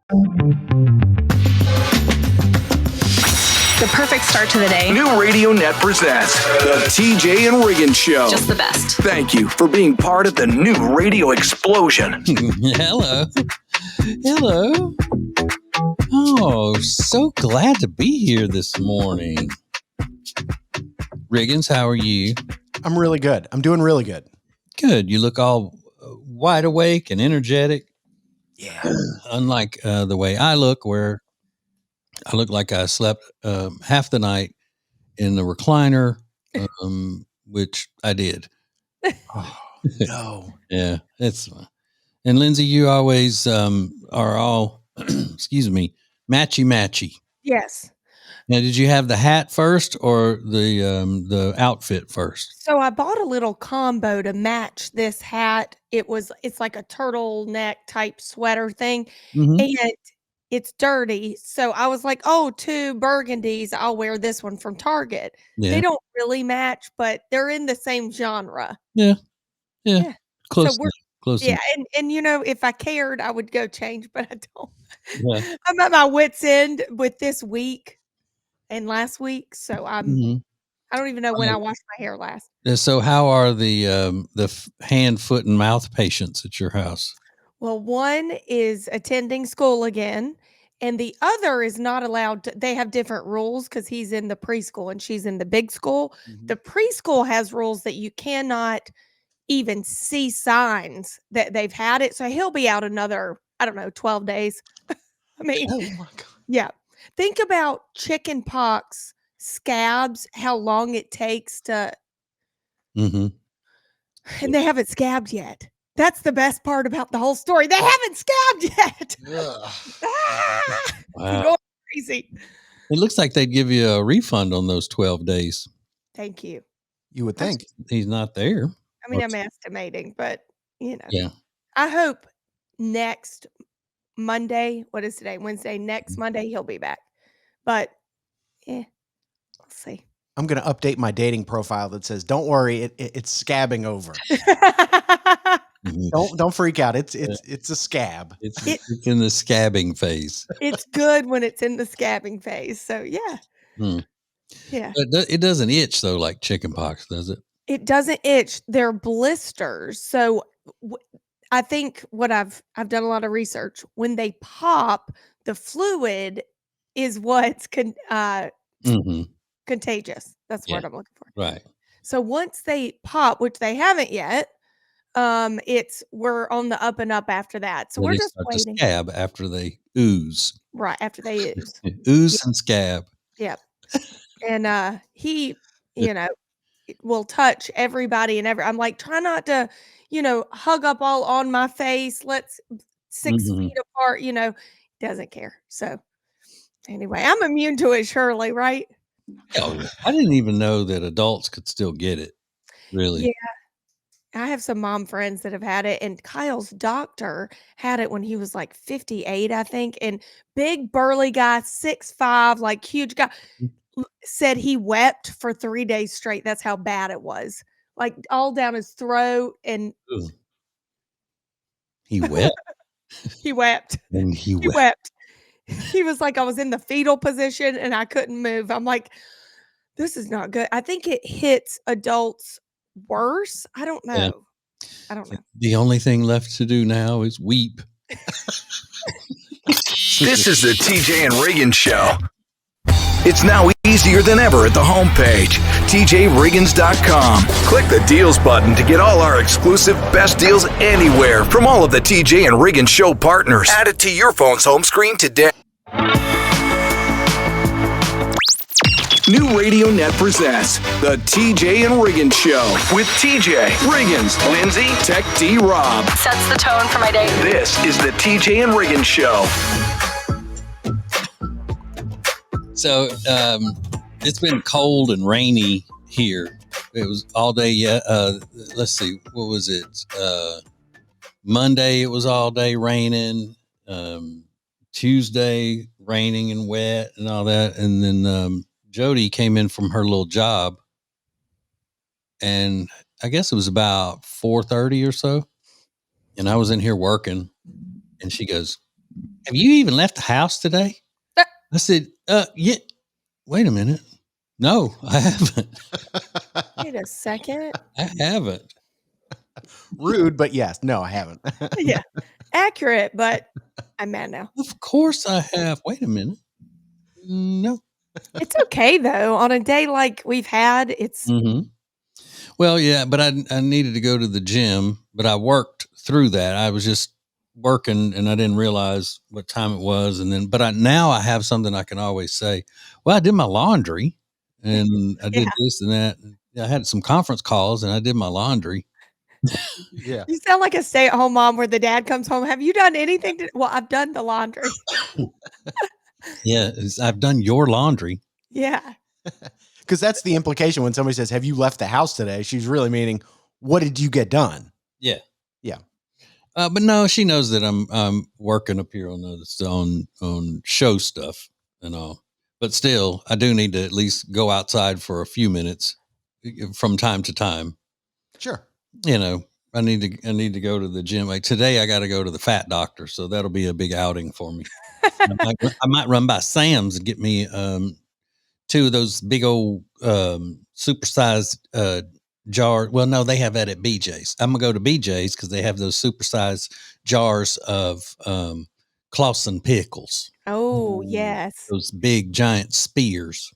The perfect start to the day. New Radio Net presents the TJ and Riggins Show. Just the best. Thank you for being part of the new radio explosion. Hello. Hello. Oh, so glad to be here this morning. Riggins, how are you? I'm really good. I'm doing really good. Good. You look all wide awake and energetic. Yeah. Unlike the way I look, where I look like I slept half the night in the recliner, which I did. Oh, no. Yeah, it's and Lindsay, you always are all excuse me, matchy. Yes. Now, did you have the hat first or the outfit first? So I bought a little combo to match this hat. It's like a turtleneck type sweater thing, Mm-hmm. and it's dirty. So I was like, oh, 2 burgundies. I'll wear this one from Target. Yeah. They don't really match, but they're in the same genre. Yeah. Close. So we're Close. yeah, and you know, if I cared, I would go change, but I don't. Yeah. I'm at my wit's end with this week and last week, so I don't even know when I washed my hair last. So, how are the hand, foot, and mouth patients at your house? Well, one is attending school again, and the other is not allowed to. They have different rules because he's in the preschool and she's in the big school. Mm-hmm. The preschool has rules that you cannot even see signs that they've had it. So he'll be out another, 12 days. I mean, Oh my God. Yeah. Think about chicken pox scabs, how long it takes to, Mm-hmm. and they haven't scabbed yet. That's the best part about the whole story. They haven't scabbed yet. I'm going crazy. It looks like they'd give you a refund on those 12 days. Thank you. You would think. He's not there. I mean, I'm estimating, but Yeah. I hope next Monday, what is today? Wednesday, next Monday, he'll be back. But we'll see. I'm going to update my dating profile that says, "Don't worry, it's scabbing over." Don't freak out. It's a scab. It's in the scabbing phase. It's good when it's in the scabbing phase. So yeah. Yeah. But it doesn't itch though, like chicken pox, does it? It doesn't itch. They're blisters. So I think what I've done a lot of research. When they pop, the fluid is what's contagious. That's what I'm looking for. Right. So once they pop, which they haven't yet, we're on the up and up after that. So we're just waiting. To scab after they ooze. Right, after they ooze. Ooze and scab. Yep. And he, will touch everybody and I'm like, try not to, hug up all on my face. Let's 6 feet apart, doesn't care. So anyway, I'm immune to it, surely, right? Oh, I didn't even know that adults could still get it. Really? Yeah. I have some mom friends that have had it, and Kyle's doctor had it when he was like 58, I think. And big burly guy, 6'5", like huge guy, said he wept for 3 days straight. That's how bad it was. Like all down his throat. And he wept. He wept. And he wept. wept. He was like, I was in the fetal position and I couldn't move. I'm like, this is not good. I think it hits adults worse. I don't know. Yeah. I don't know. The only thing left to do now is weep. This is the TJ and Riggins Show. It's now easier than ever at the homepage, tjriggins.com. Click the deals button to get all our exclusive best deals anywhere from all of the TJ and Riggins Show partners. Add it to your phone's home screen today. New Radio Net presents the TJ and Riggins Show with TJ, Riggins, Lindsay, Tech D Rob. Sets the tone for my day. This is the TJ and Riggins Show. So it's been cold and rainy here. It was all day. Let's see, what was it? Monday it was all day raining. Tuesday raining and wet and all that, and then Jody came in from her little job, and I guess it was about 4:30 or so, and I was in here working, and she goes, have you even left the house today? I said, yeah. Wait a minute. No, I haven't. Wait a second. I haven't. Rude, but yes. No, I haven't. Yeah. Accurate, but I'm mad now. Of course I have. Wait a minute. No. It's okay though. On a day like we've had, it's Mm-hmm. Well, yeah, but I needed to go to the gym, but I worked through that. I was just working and I didn't realize what time it was. And then, but now I have something I can always say, well, I did my laundry and I did Yeah. this and that. I had some conference calls and I did my laundry. Yeah. You sound like a stay-at-home mom where the dad comes home. Have you done anything well, I've done the laundry. Yeah. I've done your laundry. Yeah. Because that's the implication when somebody says, have you left the house today? She's really meaning, what did you get done? Yeah. Yeah. But no, she knows that I'm working up here on show stuff and all. But still, I do need to at least go outside for a few minutes from time to time. Sure. You know, I need to go to the gym. Like today, I got to go to the fat doctor, so that'll be a big outing for me. I might run by Sam's and get me two of those big old supersized jar. Well, no, they have that at BJ's. I'm gonna go to BJ's because they have those supersized jars of Clausen pickles. Oh, yes. Those big giant spears.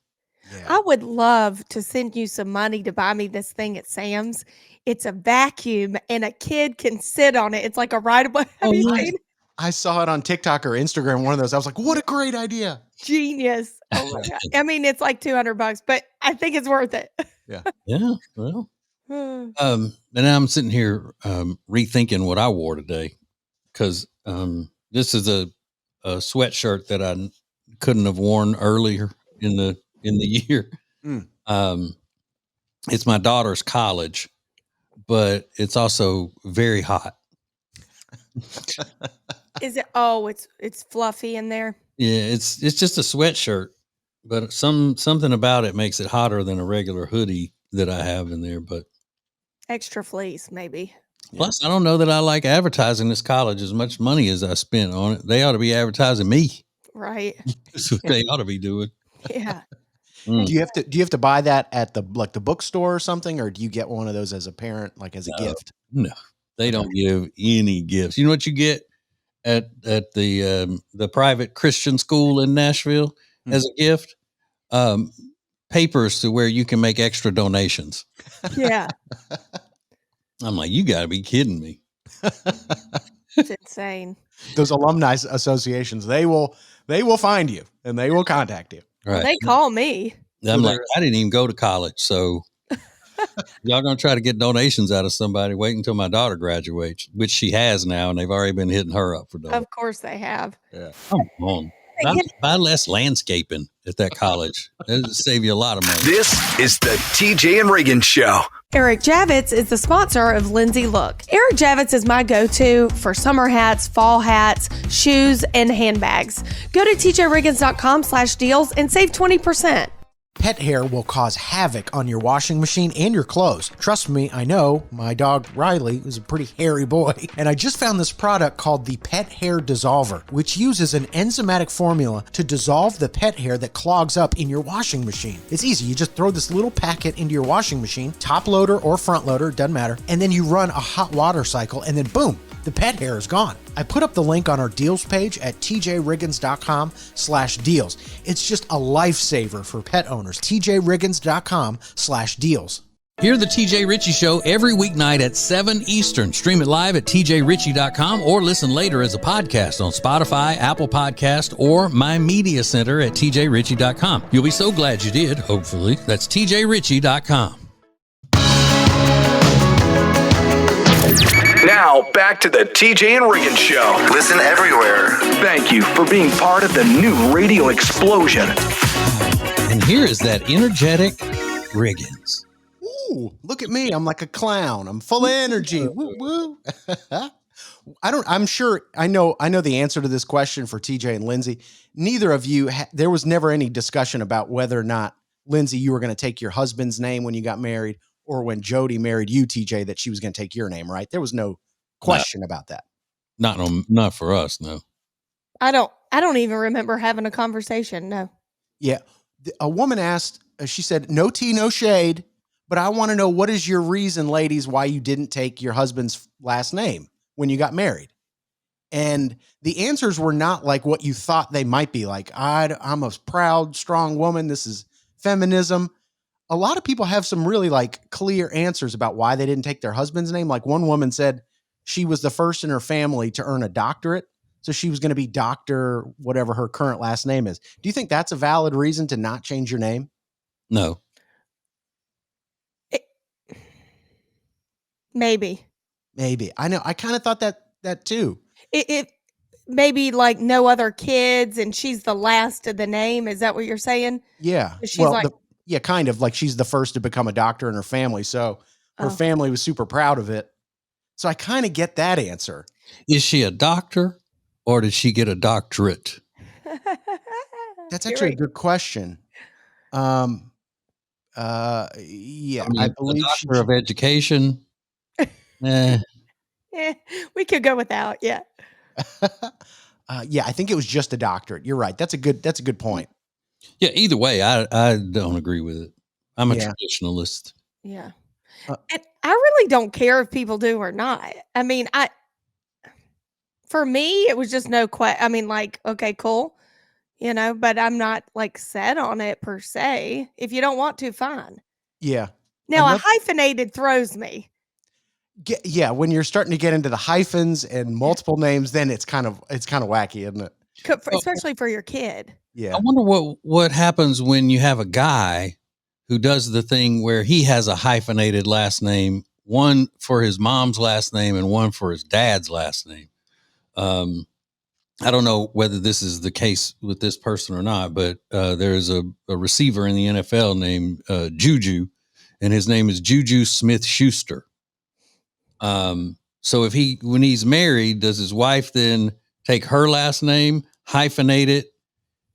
Yeah. I would love to send you some money to buy me this thing at Sam's. It's a vacuum and a kid can sit on it. It's like a rideable. Have you seen? I saw it on TikTok or Instagram, one of those. I was like, what a great idea. Genius. Oh my God. I mean, it's like $200, but I think it's worth it. Yeah. Well. And I'm sitting here rethinking what I wore today because this is a sweatshirt that I couldn't have worn earlier in the year. It's my daughter's college, but it's also very hot. Is it? Oh, it's fluffy in there. Yeah, it's just a sweatshirt, but something about it makes it hotter than a regular hoodie that I have in there. But Extra fleece, maybe. plus, I don't know that I like advertising this college as much money as I spent on it. They ought to be advertising me. Right. That's what they ought to be doing. Yeah. Do you have to buy that at the bookstore or something, or do you get one of those as a parent, like as a gift? No, they don't give any gifts. You know what you get at the private Christian school in Nashville as a gift? Papers to where you can make extra donations. Yeah. I'm like, you got to be kidding me. It's insane. Those alumni associations, they will find you and they will contact you. Right. Well, they call me. I'm like, I didn't even go to college, so y'all gonna try to get donations out of somebody. Wait until my daughter graduates, which she has now, and they've already been hitting her up for donations. Of course they have. Yeah, come on. Buy less landscaping at that college. It'll save you a lot of money. This is the TJ and Riggins Show. Eric Javits is the sponsor of Lindsay Look. Eric Javits is my go-to for summer hats, fall hats, shoes, and handbags. Go to tjriggins.com/deals and save 20%. Pet hair will cause havoc on your washing machine and your clothes. Trust me, I know. My dog Riley is a pretty hairy boy. And I just found this product called the Pet Hair Dissolver, which uses an enzymatic formula to dissolve the pet hair that clogs up in your washing machine. It's easy. You just throw this little packet into your washing machine, top loader or front loader, doesn't matter. And then you run a hot water cycle and then boom, the pet hair is gone. I put up the link on our deals page at tjriggins.com/deals. It's just a lifesaver for pet owners. tjriggins.com/deals. Hear the TJ Ritchie Show every weeknight at 7 Eastern. Stream it live at tjritchie.com or listen later as a podcast on Spotify, Apple Podcast, or My Media Center at tjritchie.com. You'll be so glad you did, hopefully. That's tjritchie.com. Now, back to the TJ and Riggins Show. Listen everywhere. Thank you for being part of the new radio explosion. And here is that energetic Riggins. Ooh, look at me. I'm like a clown. I'm full of energy. Woo, woo. I'm sure I know the answer to this question for TJ and Lindsay. Neither of you, there was never any discussion about whether or not, Lindsay, you were going to take your husband's name when you got married, or when Jody married you, TJ, that she was going to take your name, right? There was no question about that. Not for us, no. I don't even remember having a conversation. No. Yeah. A woman asked, she said, no tea, no shade, but I want to know, what is your reason, ladies, why you didn't take your husband's last name when you got married? And the answers were not like what you thought they might be. Like, I'm a proud, strong woman. This is feminism. A lot of people have some really like clear answers about why they didn't take their husband's name. Like one woman said she was the first in her family to earn a doctorate. So she was going to be Dr. whatever her current last name is. Do you think that's a valid reason to not change your name? No. Maybe. Maybe. I know. I kind of thought that too. It maybe like no other kids and she's the last of the name. Is that what you're saying? Yeah. She's like, yeah, kind of like she's the first to become a doctor in her family. So her Oh. family was super proud of it. So I kind of get that answer. Is she a doctor or did she get a doctorate? That's You're actually right. a good question. Yeah, I I mean, believe a doctor of education. Eh, Yeah, we could go without. Yeah. yeah, I think it was just a doctorate. You're right. That's a good point. yeah. Either way, I don't agree with it. I'm a Yeah. traditionalist. Yeah. Uh, And I really don't care if people do or not. I mean, for me, it was just I mean, like, okay, cool, but I'm not like set on it per se. If you don't want to, fine. Yeah. Now, a Another, hyphenated throws me. yeah, when you're starting to get into the hyphens and multiple names, then it's kind of wacky, isn't it? Especially for your kid. Yeah. I wonder what happens when you have a guy who does the thing where he has a hyphenated last name, one for his mom's last name and one for his dad's last name. I don't know whether this is the case with this person or not, but there's a receiver in the NFL named Juju, and his name is Juju Smith-Schuster. So when he's married, does his wife then take her last name, hyphenate it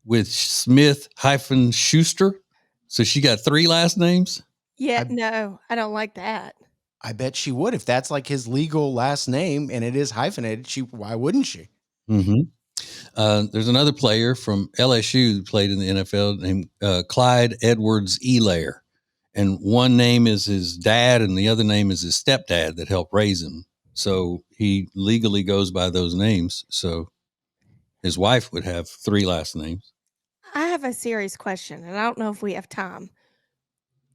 with Smith-Schuster? So she got 3 last names? Yeah, I- no, I don't like that. I bet she would. If that's like his legal last name and it is hyphenated, why wouldn't she? Mm-hmm. There's another player from LSU who played in the NFL named Clyde Edwards-Helaire. And one name is his dad and the other name is his stepdad that helped raise him. So he legally goes by those names. So his wife would have 3 last names. I have a serious question, and I don't know if we have time.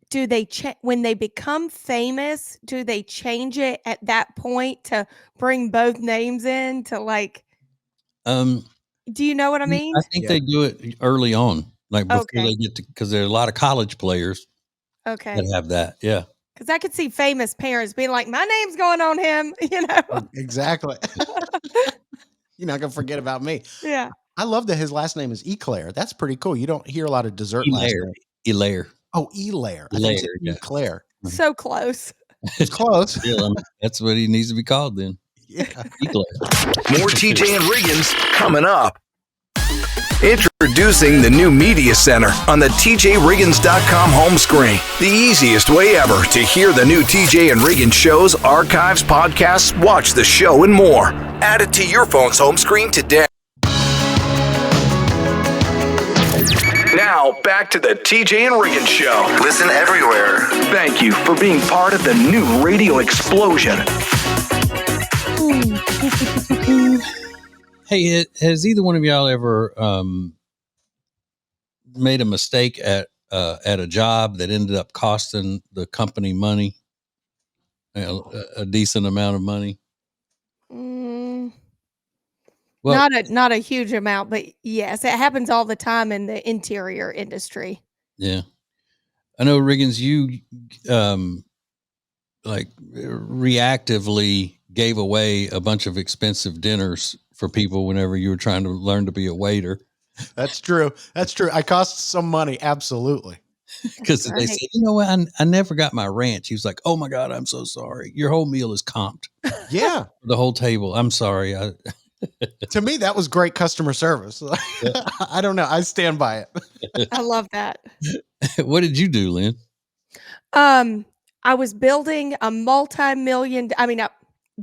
Do they when they become famous, do they change it at that point to bring both names in to like, Um, do you know what I mean? I think Yeah. they do it early on, like before Okay. they get to, because there are a lot of college players Okay. that have that. Yeah. Because I could see famous parents being like, my name's going on him, Exactly. You're not gonna forget about me. Yeah. I love that his last name is Eclair. That's pretty cool. You don't hear a lot of dessert last Helaire. names. Helaire. Oh, Elaire. I think it's Helaire, yeah. Eclair. So close. It's close. Yeah, I mean, that's what he needs to be called then. Yeah. Helaire. More TJ and Riggins coming up. Introducing the new Media Center on the TJRiggins.com home screen. The easiest way ever to hear the new TJ and Riggins shows, archives, podcasts, watch the show, and more. Add it to your phone's home screen today. Now, back to the TJ and Riggins Show. Listen everywhere. Thank you for being part of the new radio explosion. Hey, has either one of y'all ever made a mistake at a job that ended up costing the company money, a decent amount of money? Mm, Well, not a huge amount, but yes, it happens all the time in the interior industry. yeah, I know, Riggins, you like reactively gave away a bunch of expensive dinners for people whenever you were trying to learn to be a waiter. That's true. That's true. I cost some money. Absolutely. Because they Right. said, you know what, I never got my ranch. He was like, oh my God, I'm so sorry. Your whole meal is comped. Yeah. The whole table. I'm sorry. To me, that was great customer service. I don't know. I stand by it. I love that. What did you do, Lynn? I was building a multi-million,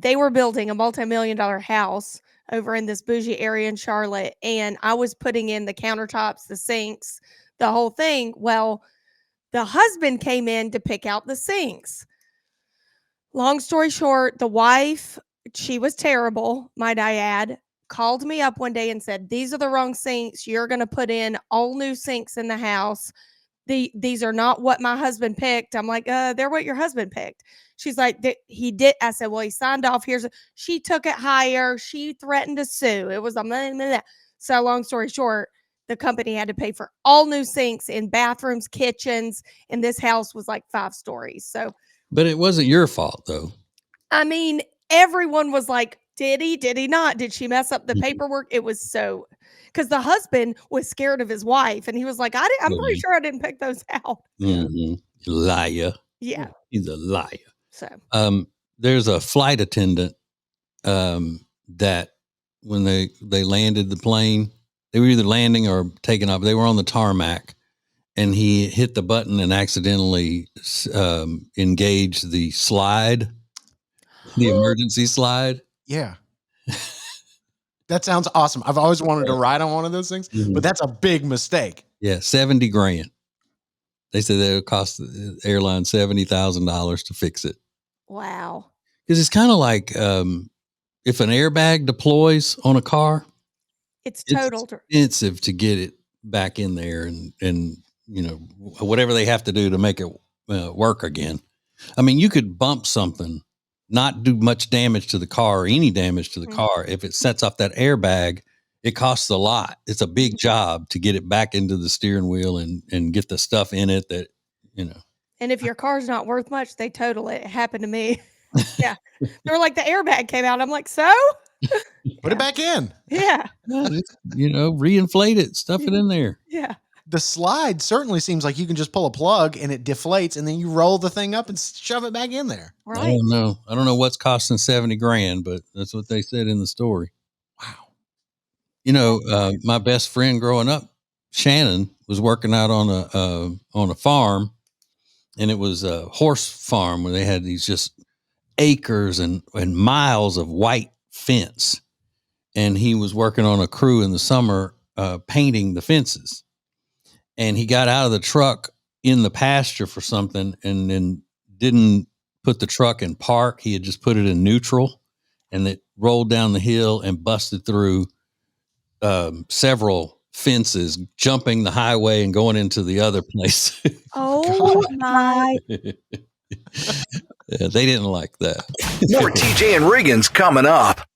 they were building a multi-million-dollar house over in this bougie area in Charlotte, and I was putting in the countertops, the sinks, the whole thing. Well, the husband came in to pick out the sinks. Long story short, the wife, she was terrible, might I add, called me up one day and said, "These are the wrong sinks. You're going to put in all new sinks in the house. These are not what my husband picked." I'm like, they're what your husband picked. She's like, he did. I said, well, he signed off. She took it higher. She threatened to sue. It was a blah, blah, blah. So long story short, the company had to pay for all new sinks in bathrooms, kitchens, and this house was like 5 stories. So, But it wasn't your fault though. I mean, everyone was like, did he not? Did she mess up the paperwork? It was so, because the husband was scared of his wife and he was like, I'm pretty sure I didn't pick those out. Mm-hmm. Liar. Yeah. He's a liar. So there's a flight attendant that when they landed the plane, they were either landing or taking off. They were on the tarmac, and he hit the button and accidentally engaged the slide, the emergency slide. Yeah. That sounds awesome. I've always wanted to ride on one of those things, but that's a big mistake. Yeah, $70,000. They said that it would cost the airline $70,000 to fix it. wow. Because it's kind of like if an airbag deploys on a car, It's total. It's expensive to get it back in there and whatever they have to do to make it work again. I mean, you could bump something, not do much damage to the car or any damage to the car. If it sets off that airbag, it costs a lot. It's a big job to get it back into the steering wheel and get the stuff in it that, And if your car's not worth much, they total it. It happened to me. Yeah. They were like, the airbag came out. I'm like, so? Put it back in. Yeah. just, reinflate it, stuff it in there. Yeah. The slide certainly seems like you can just pull a plug and it deflates and then you roll the thing up and shove it back in there. I Right. don't know. I don't know what's costing $70,000, but that's what they said in the story. Wow. My best friend growing up, Shannon, was working out on a farm, and it was a horse farm where they had these just acres and miles of white fence. And he was working on a crew in the summer, painting the fences. And he got out of the truck in the pasture for something and then didn't put the truck in park. He had just put it in neutral, and it rolled down the hill and busted through several fences, jumping the highway and going into the other place. Oh my. Yeah, they didn't like that. More TJ and Riggins coming up.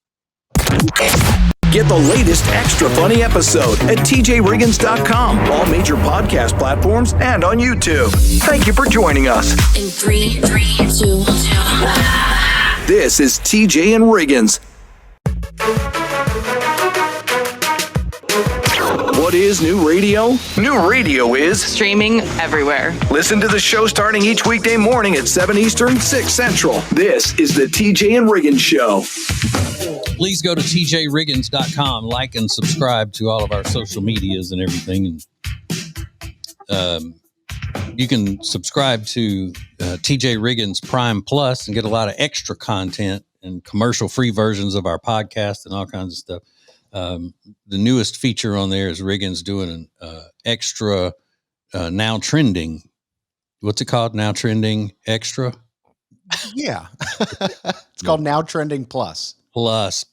Get the latest extra funny episode at tjriggins.com, all major podcast platforms, and on YouTube. Thank you for joining us. In 3, 2, 1. This is TJ and Riggins. What is new radio? New radio is Streaming everywhere. listen to the show starting each weekday morning at 7 Eastern, 6 Central. This is the TJ and Riggins Show. Please go to tjriggins.com, like and subscribe to all of our social medias and everything. And you can subscribe to TJ Riggins Prime Plus and get a lot of extra content and commercial-free versions of our podcast and all kinds of stuff. The newest feature on there is Riggins doing an extra now trending. What's it called? Now trending extra? Yeah. It's called Now Trending Plus. Plus.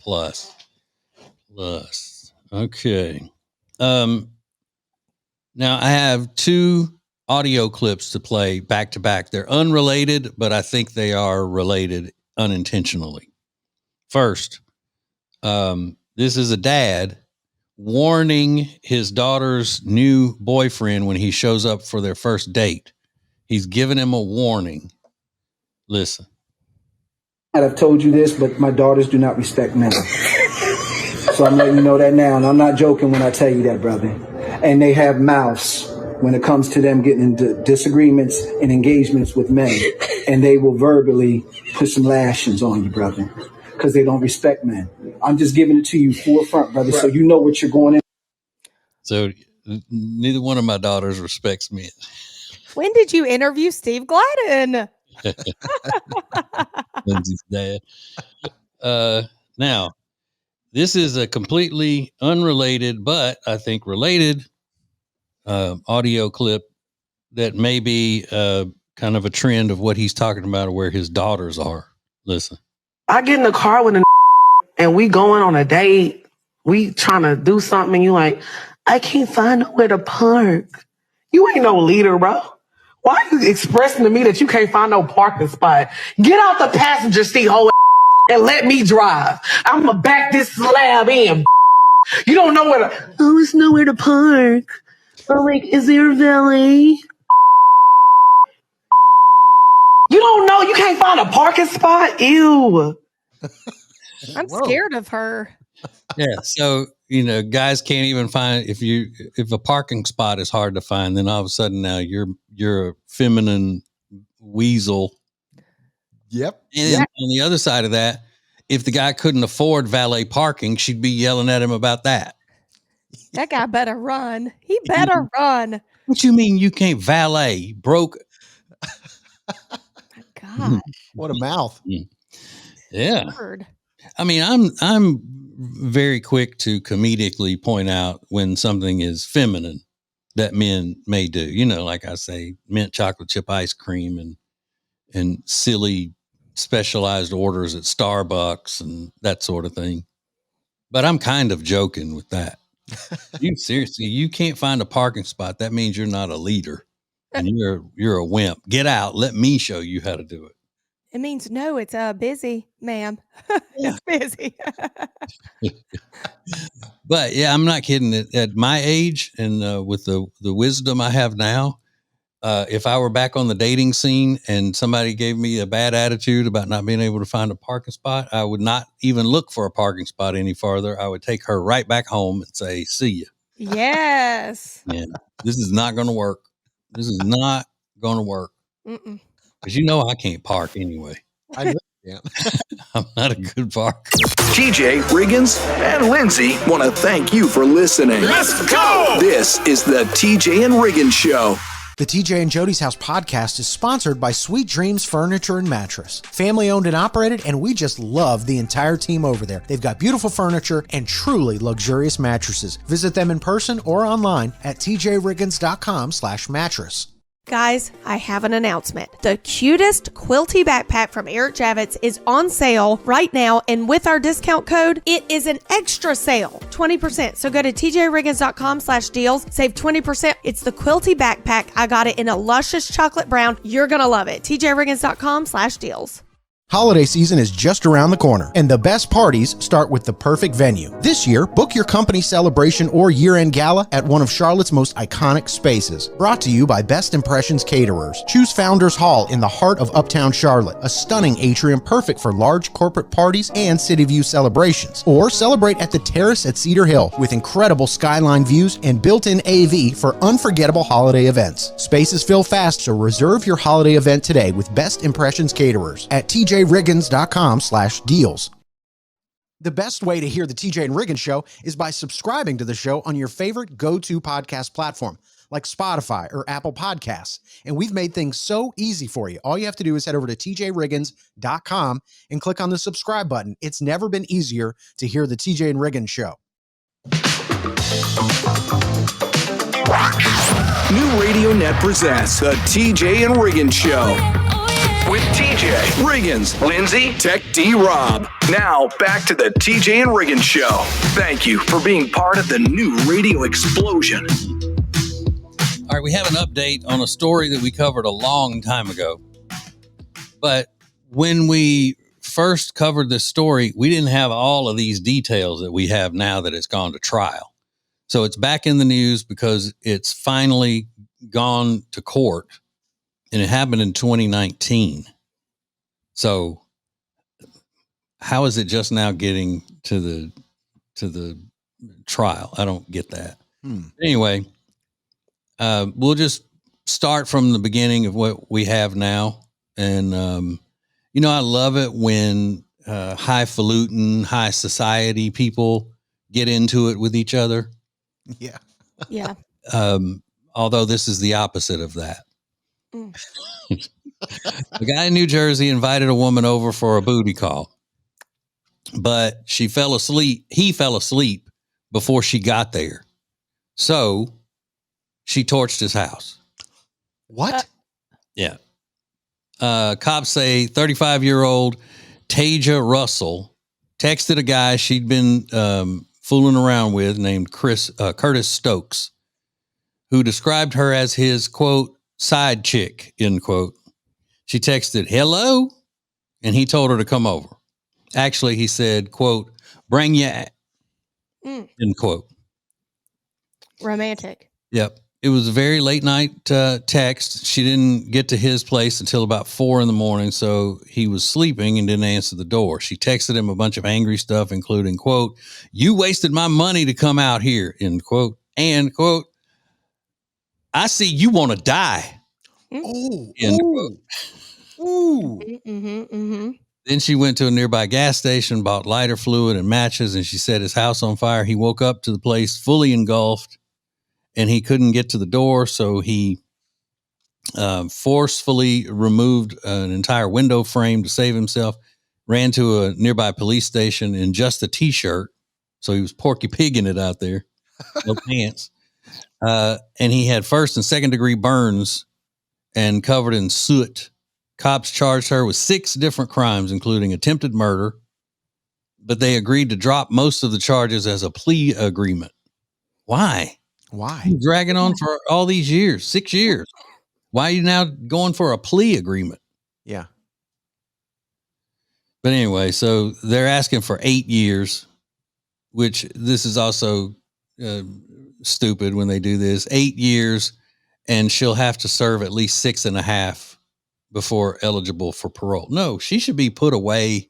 Okay. Now I have 2 audio clips to play back to back. They're unrelated, but I think they are related unintentionally. First, this is a dad warning his daughter's new boyfriend when he shows up for their first date. He's giving him a warning. Listen. I've told you this, but my daughters do not respect men. So I'm letting you know that now, and I'm not joking when I tell you that, brother. And they have mouths when it comes to them getting into disagreements and engagements with men, and they will verbally put some lashings on you, brother, because they don't respect men. I'm just giving it to you forefront, brother, so you know what you're going in. So neither one of my daughters respects men. When did you interview Steve Gladden? Lindsay's dad. Now, this is a completely unrelated, but I think related audio clip that may be kind of a trend of what he's talking about, where his daughters are. Listen. I get in the car with a and we going on a date. We trying to do something, and you like, I can't find nowhere to park. You ain't no leader, bro. Why are you expressing to me that you can't find no parking spot? Get out the passenger seat, whole and let me drive. I'm gonna back this slab in. You don't know where to. Oh, there's nowhere to park. Oh, like, is there a valet? You don't know. You can't find a parking spot. Ew. I'm scared of her. Yeah. So, guys can't even find, if a parking spot is hard to find, then all of a sudden now you're a feminine weasel. Yep. And on the other side of that, if the guy couldn't afford valet parking, she'd be yelling at him about that. That guy better run. He better run. What you mean you can't valet? Broke. My God. What a mouth. Yeah. Word. I mean, I'm very quick to comedically point out when something is feminine that men may do. Like I say, mint chocolate chip ice cream and silly specialized orders at Starbucks and that sort of thing. But I'm kind of joking with that. You can't find a parking spot. That means you're not a leader and you're a wimp. Get out. Let me show you how to do it. It means no, it's busy, ma'am. It's busy. But yeah, I'm not kidding. At my age and with the wisdom I have now, if I were back on the dating scene and somebody gave me a bad attitude about not being able to find a parking spot, I would not even look for a parking spot any farther. I would take her right back home and say, see you. Yes. Yeah, this is not going to work. This is not going to work. Mm-mm. Because I can't park anyway. I know. Yeah. I'm not a good parker. TJ Riggins and Lindsay want to thank you for listening. Let's go! This is the TJ and Riggins Show. The TJ and Jody's House podcast is sponsored by Sweet Dreams Furniture and Mattress. Family owned and operated, and we just love the entire team over there. They've got beautiful furniture and truly luxurious mattresses. Visit them in person or online at tjriggins.com/mattress. Guys, I have an announcement. The cutest quilty backpack from Eric Javits is on sale right now, and with our discount code, it is an extra sale, 20%. So go to tjriggins.com/deals, save 20%. It's the quilty backpack. I got it in a luscious chocolate brown. You're going to love it. tjriggins.com/deals. Holiday season is just around the corner, and the best parties start with the perfect venue. This year, book your company celebration or year-end gala at one of Charlotte's most iconic spaces. Brought to you by Best Impressions Caterers. Choose Founders Hall in the heart of Uptown Charlotte, a stunning atrium perfect for large corporate parties and city view celebrations. Or celebrate at the Terrace at Cedar Hill with incredible skyline views and built-in AV for unforgettable holiday events. Spaces fill fast, so reserve your holiday event today with Best Impressions Caterers at tjriggins.com/deals. The best way to hear the TJ and Riggins Show is by subscribing to the show on your favorite go-to podcast platform, like Spotify or Apple Podcasts. And we've made things so easy for you. All you have to do is head over to tjriggins.com and click on the subscribe button. It's never been easier to hear the TJ and Riggins Show. New Radio Net presents the TJ and Riggins Show. With TJ, Riggins, Lindsay, Tech D Rob. Now back to the TJ and Riggins Show. Thank you for being part of the new radio explosion. All right, we have an update on a story that we covered a long time ago. But when we first covered this story, we didn't have all of these details that we have now that it's gone to trial. So it's back in the news because it's finally gone to court, and it happened in 2019. So how is it just now getting to the trial? I don't get that. Anyway, we'll just start from the beginning of what we have now. And, I love it when highfalutin, high society people get into it with each other. Yeah. Yeah. Although this is the opposite of that. A guy in New Jersey invited a woman over for a booty call, but she fell asleep. He fell asleep before she got there. So she torched his house. What? Yeah. Cops say 35-year-old Taja Russell texted a guy she'd been fooling around with named Curtis Stokes, who described her as his, quote, side chick, end quote. She texted, hello, and he told her to come over. Actually, he said, quote, bring ya, end quote. Romantic. Yep. It was a very late night text. She didn't get to his place until about 4 a.m. So he was sleeping and didn't answer the door. She texted him a bunch of angry stuff, including, quote, you wasted my money to come out here, end quote. And, quote, I see you want to die. Oh, End quote. ooh. Then she went to a nearby gas station, bought lighter fluid and matches, and she set his house on fire. He woke up to the place fully engulfed, and he couldn't get to the door, so he forcefully removed an entire window frame to save himself, ran to a nearby police station in just a T-shirt, so he was Porky Pigging it out there, no pants. And he had first and second degree burns and covered in soot. Cops charged her with 6 different crimes, including attempted murder, but they agreed to drop most of the charges as a plea agreement. Why? Why? Dragging on for all these years, 6 years. Why are you now going for a plea agreement? Yeah. But anyway, so they're asking for 8 years, which this is also stupid when they do this. 8 years, and she'll have to serve at least 6.5 before eligible for parole. No, she should be put away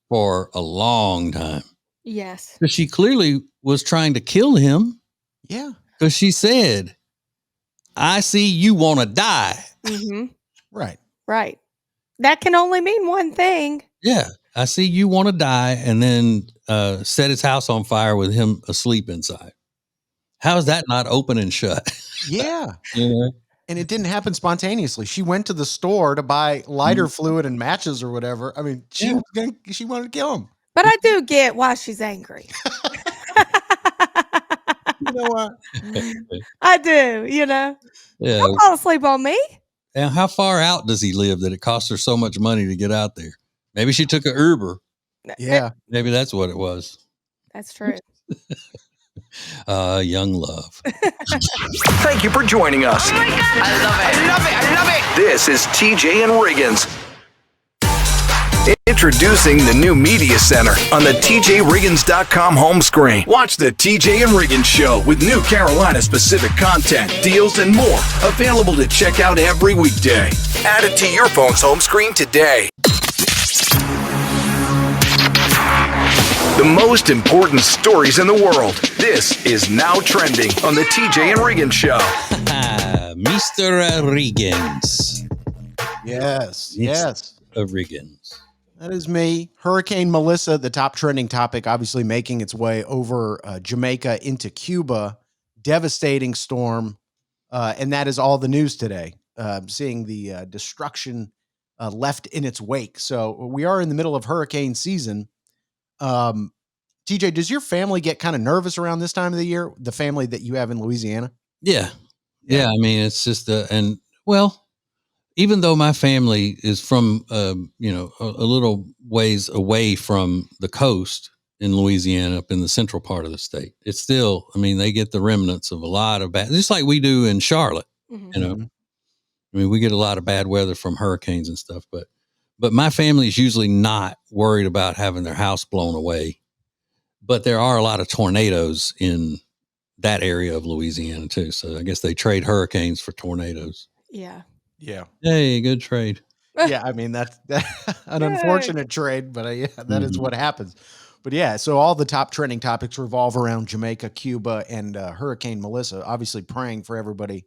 for a long time. Yes. Because she clearly was trying to kill him. Yeah. Because she said, I see you want to die. Right. Right. That can only mean one thing. Yeah. I see you want to die, and then set his house on fire with him asleep inside. How is that not open and shut? Yeah. You know? And it didn't happen spontaneously. She went to the store to buy lighter fluid and matches or whatever. I mean, she wanted to kill him. But I do get why she's angry. You know what? I do, you know. Yeah. Don't fall asleep on me. And how far out does he live that it costs her so much money to get out there? Maybe she took an Uber. Yeah. Maybe that's what it was. That's true. Young love. Thank you for joining us. Oh my God. I love it. I love it. I love it. This is TJ and Riggins. Introducing the new Media Center on the TJRiggins.com home screen. Watch the TJ and Riggins Show with new Carolina-specific content, deals, and more. Available to check out every weekday. Add it to your phone's home screen today. The most important stories in the world. This is Now Trending on the TJ and Riggins Show. Mr. Riggins. Yes. Riggins. That is me. Hurricane Melissa, the top trending topic, obviously making its way over Jamaica into Cuba. Devastating storm. And that is all the news today. Seeing the destruction left in its wake. So we are in the middle of hurricane season. TJ, does your family get kind of nervous around this time of the year? The family that you have in Louisiana? Yeah. I mean, it's just even though my family is from, a little ways away from the coast in Louisiana, up in the central part of the state, it's still, I mean, they get the remnants of a lot of bad, just like we do in Charlotte, you know. I mean, we get a lot of bad weather from hurricanes and stuff, but my family is usually not worried about having their house blown away. But there are a lot of tornadoes in that area of Louisiana too. So I guess they trade hurricanes for tornadoes. Yeah. Hey, good trade. Yeah, I mean, that's an unfortunate trade, but that is what happens. But yeah, so all the top trending topics revolve around Jamaica, Cuba, and Hurricane Melissa, obviously praying for everybody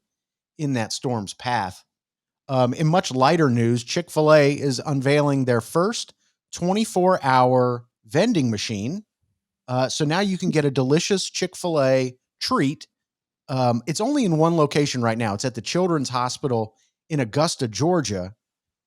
in that storm's path. In much lighter news, Chick-fil-A is unveiling their first 24-hour vending machine. So now you can get a delicious Chick-fil-A treat. It's only in one location right now. It's at the Children's Hospital in Augusta, Georgia.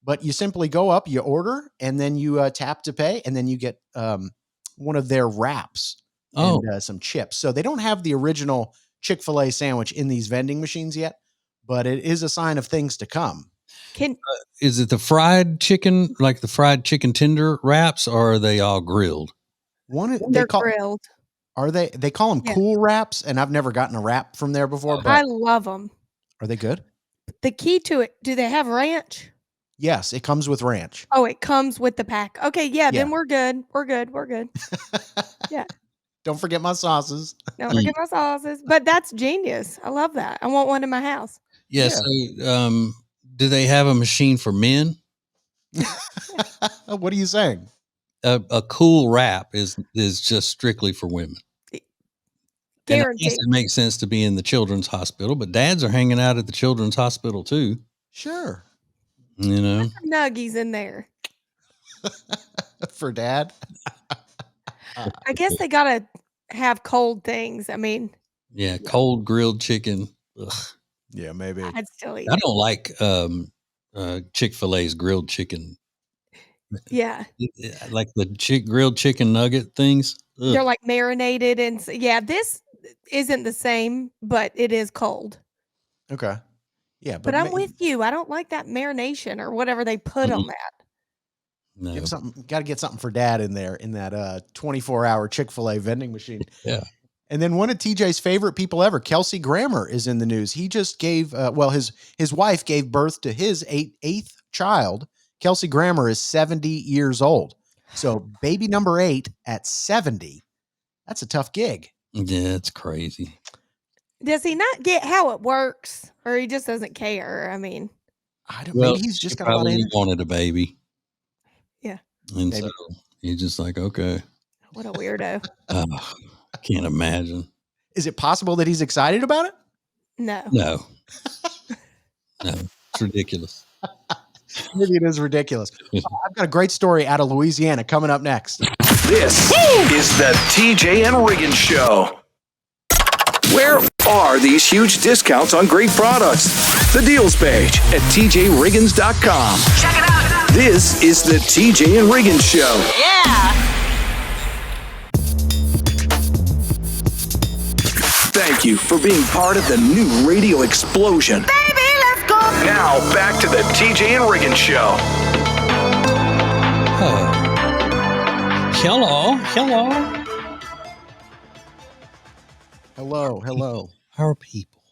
But you simply go up, you order, and then you tap to pay, and then you get one of their wraps and some chips. So they don't have the original Chick-fil-A sandwich in these vending machines yet, but it is a sign of things to come. Is it the fried chicken, like the fried chicken tender wraps, or are they all grilled? They're grilled. Are they? They call them cool wraps, and I've never gotten a wrap from there before. But I love them. Are they good? The key to it, do they have ranch? Yes, it comes with ranch. Oh, it comes with the pack. Okay, then we're good. We're good. Yeah. Don't forget my sauces. Don't forget my sauces. But that's genius. I love that. I want one in my house. Yes. Yeah. So, do they have a machine for men? What are you saying? A cool wrap is just strictly for women. Guaranteed. It makes sense to be in the children's hospital, but dads are hanging out at the children's hospital too. Sure. You know, put some nuggies in there for dad. I guess they gotta have cold things. I mean, cold grilled chicken. Ugh. Yeah, maybe. I'd still eat. I don't like Chick-fil-A's grilled chicken. Yeah, like the grilled chicken nugget things. Ugh. They're like marinated, and this isn't the same, but it is cold. Okay. Yeah, but I'm with you. I don't like that marination or whatever they put on that. No. Got to get something for dad in there in that 24-hour Chick-fil-A vending machine. Yeah. And then one of TJ's favorite people ever, Kelsey Grammer, is in the news. He just gave, his wife gave birth to his eighth child. Kelsey Grammer is 70 years old. So baby number 8 at 70, that's a tough gig. Yeah, it's crazy. Does he not get how it works, or he just doesn't care? I mean, maybe he's just got a lot of energy. Wanted a baby. Yeah. And maybe. So he's just like, okay. What a weirdo. I can't imagine. Is it possible that he's excited about it? No. No. It's ridiculous. Maybe it is ridiculous. I've got a great story out of Louisiana coming up next. This is the TJ and Riggins Show. Where are these huge discounts on great products? The deals page at tjriggins.com. Check it out. This is the TJ and Riggins Show. Yeah. Thank you for being part of the new radio explosion. Baby, let's go. Now back to the TJ and Riggins Show. Hello. Hello. How are people?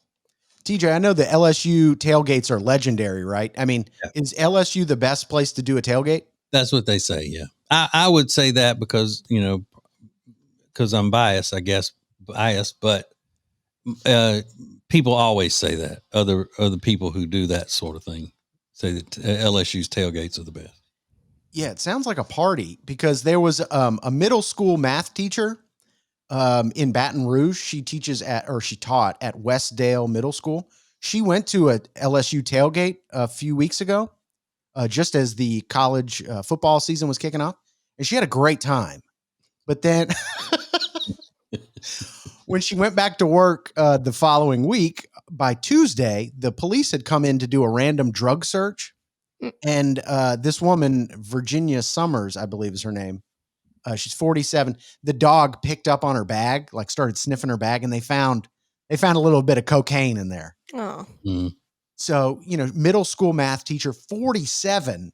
TJ, I know the LSU tailgates are legendary, right? I mean, is LSU the best place to do a tailgate? That's what they say, yeah. I would say that because, because I'm biased, but people always say that. Other people who do that sort of thing say that LSU's tailgates are the best. Yeah, it sounds like a party because there was a middle school math teacher in Baton Rouge. She taught at Westdale Middle School. She went to a LSU tailgate a few weeks ago, just as the college football season was kicking off, and she had a great time. But then when she went back to work the following week, by Tuesday, the police had come in to do a random drug search. And this woman, Virginia Summers, I believe is her name. She's 47. The dog picked up on her bag, started sniffing her bag, and they found a little bit of cocaine in there. Oh. Mm. So, middle school math teacher, 47,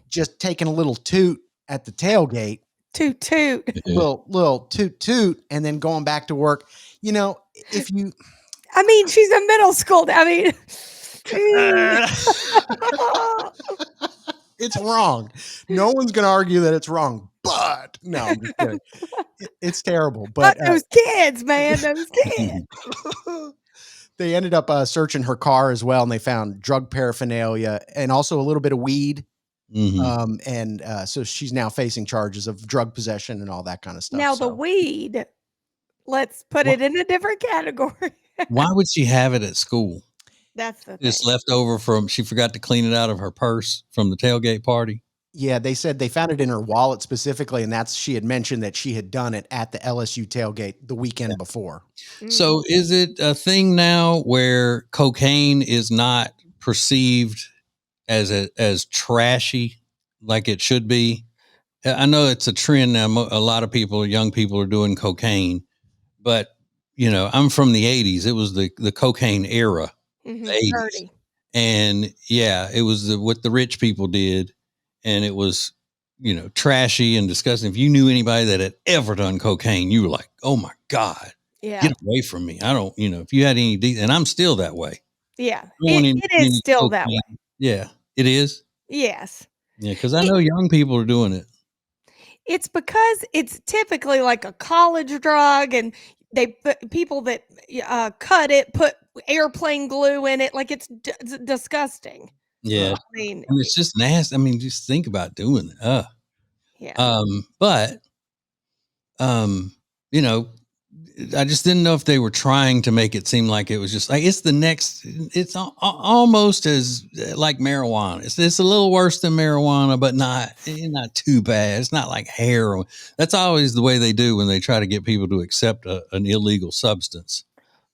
just taking a little toot at the tailgate. Toot. Little toot, and then going back to work. If you... I mean, she's a middle school. I mean... It's wrong. No one's going to argue that it's wrong, but no, I'm just kidding. It's terrible. But those kids, man, those kids. They ended up searching her car as well, and they found drug paraphernalia and also a little bit of weed. Mm-hmm. So she's now facing charges of drug possession and all that kind of stuff. Now the weed, let's put it in a different category. Why would she have it at school? That's the It's thing. left over she forgot to clean it out of her purse from the tailgate party. Yeah, they said they found it in her wallet specifically, and she had mentioned that she had done it at the LSU tailgate the weekend before. So is it a thing now where cocaine is not perceived as trashy like it should be. I know it's a trend now. A lot of people, young people, are doing cocaine, but I'm from the '80s. It was the cocaine era, the '80s, Dirty. and yeah, it was what the rich people did, and it was trashy and disgusting. If you knew anybody that had ever done cocaine, you were like, oh my god, Yeah. get away from me. I don't, if you had any, and I'm still that way. Yeah. I don't want It is any still that way. cocaine. Yeah, it is. Yes. Yeah, because I know young people are doing it. It's because it's typically like a college drug, and they put people that cut it, put airplane glue in it. Like it's disgusting. Yeah, I mean, and it's just nasty. I mean, just think about doing it. yeah. But you know, I just didn't know if they were trying to make it seem like it was just like it's the next. It's almost as like marijuana. It's a little worse than marijuana, but not too bad. It's not like heroin. That's always the way they do when they try to get people to accept an illegal substance.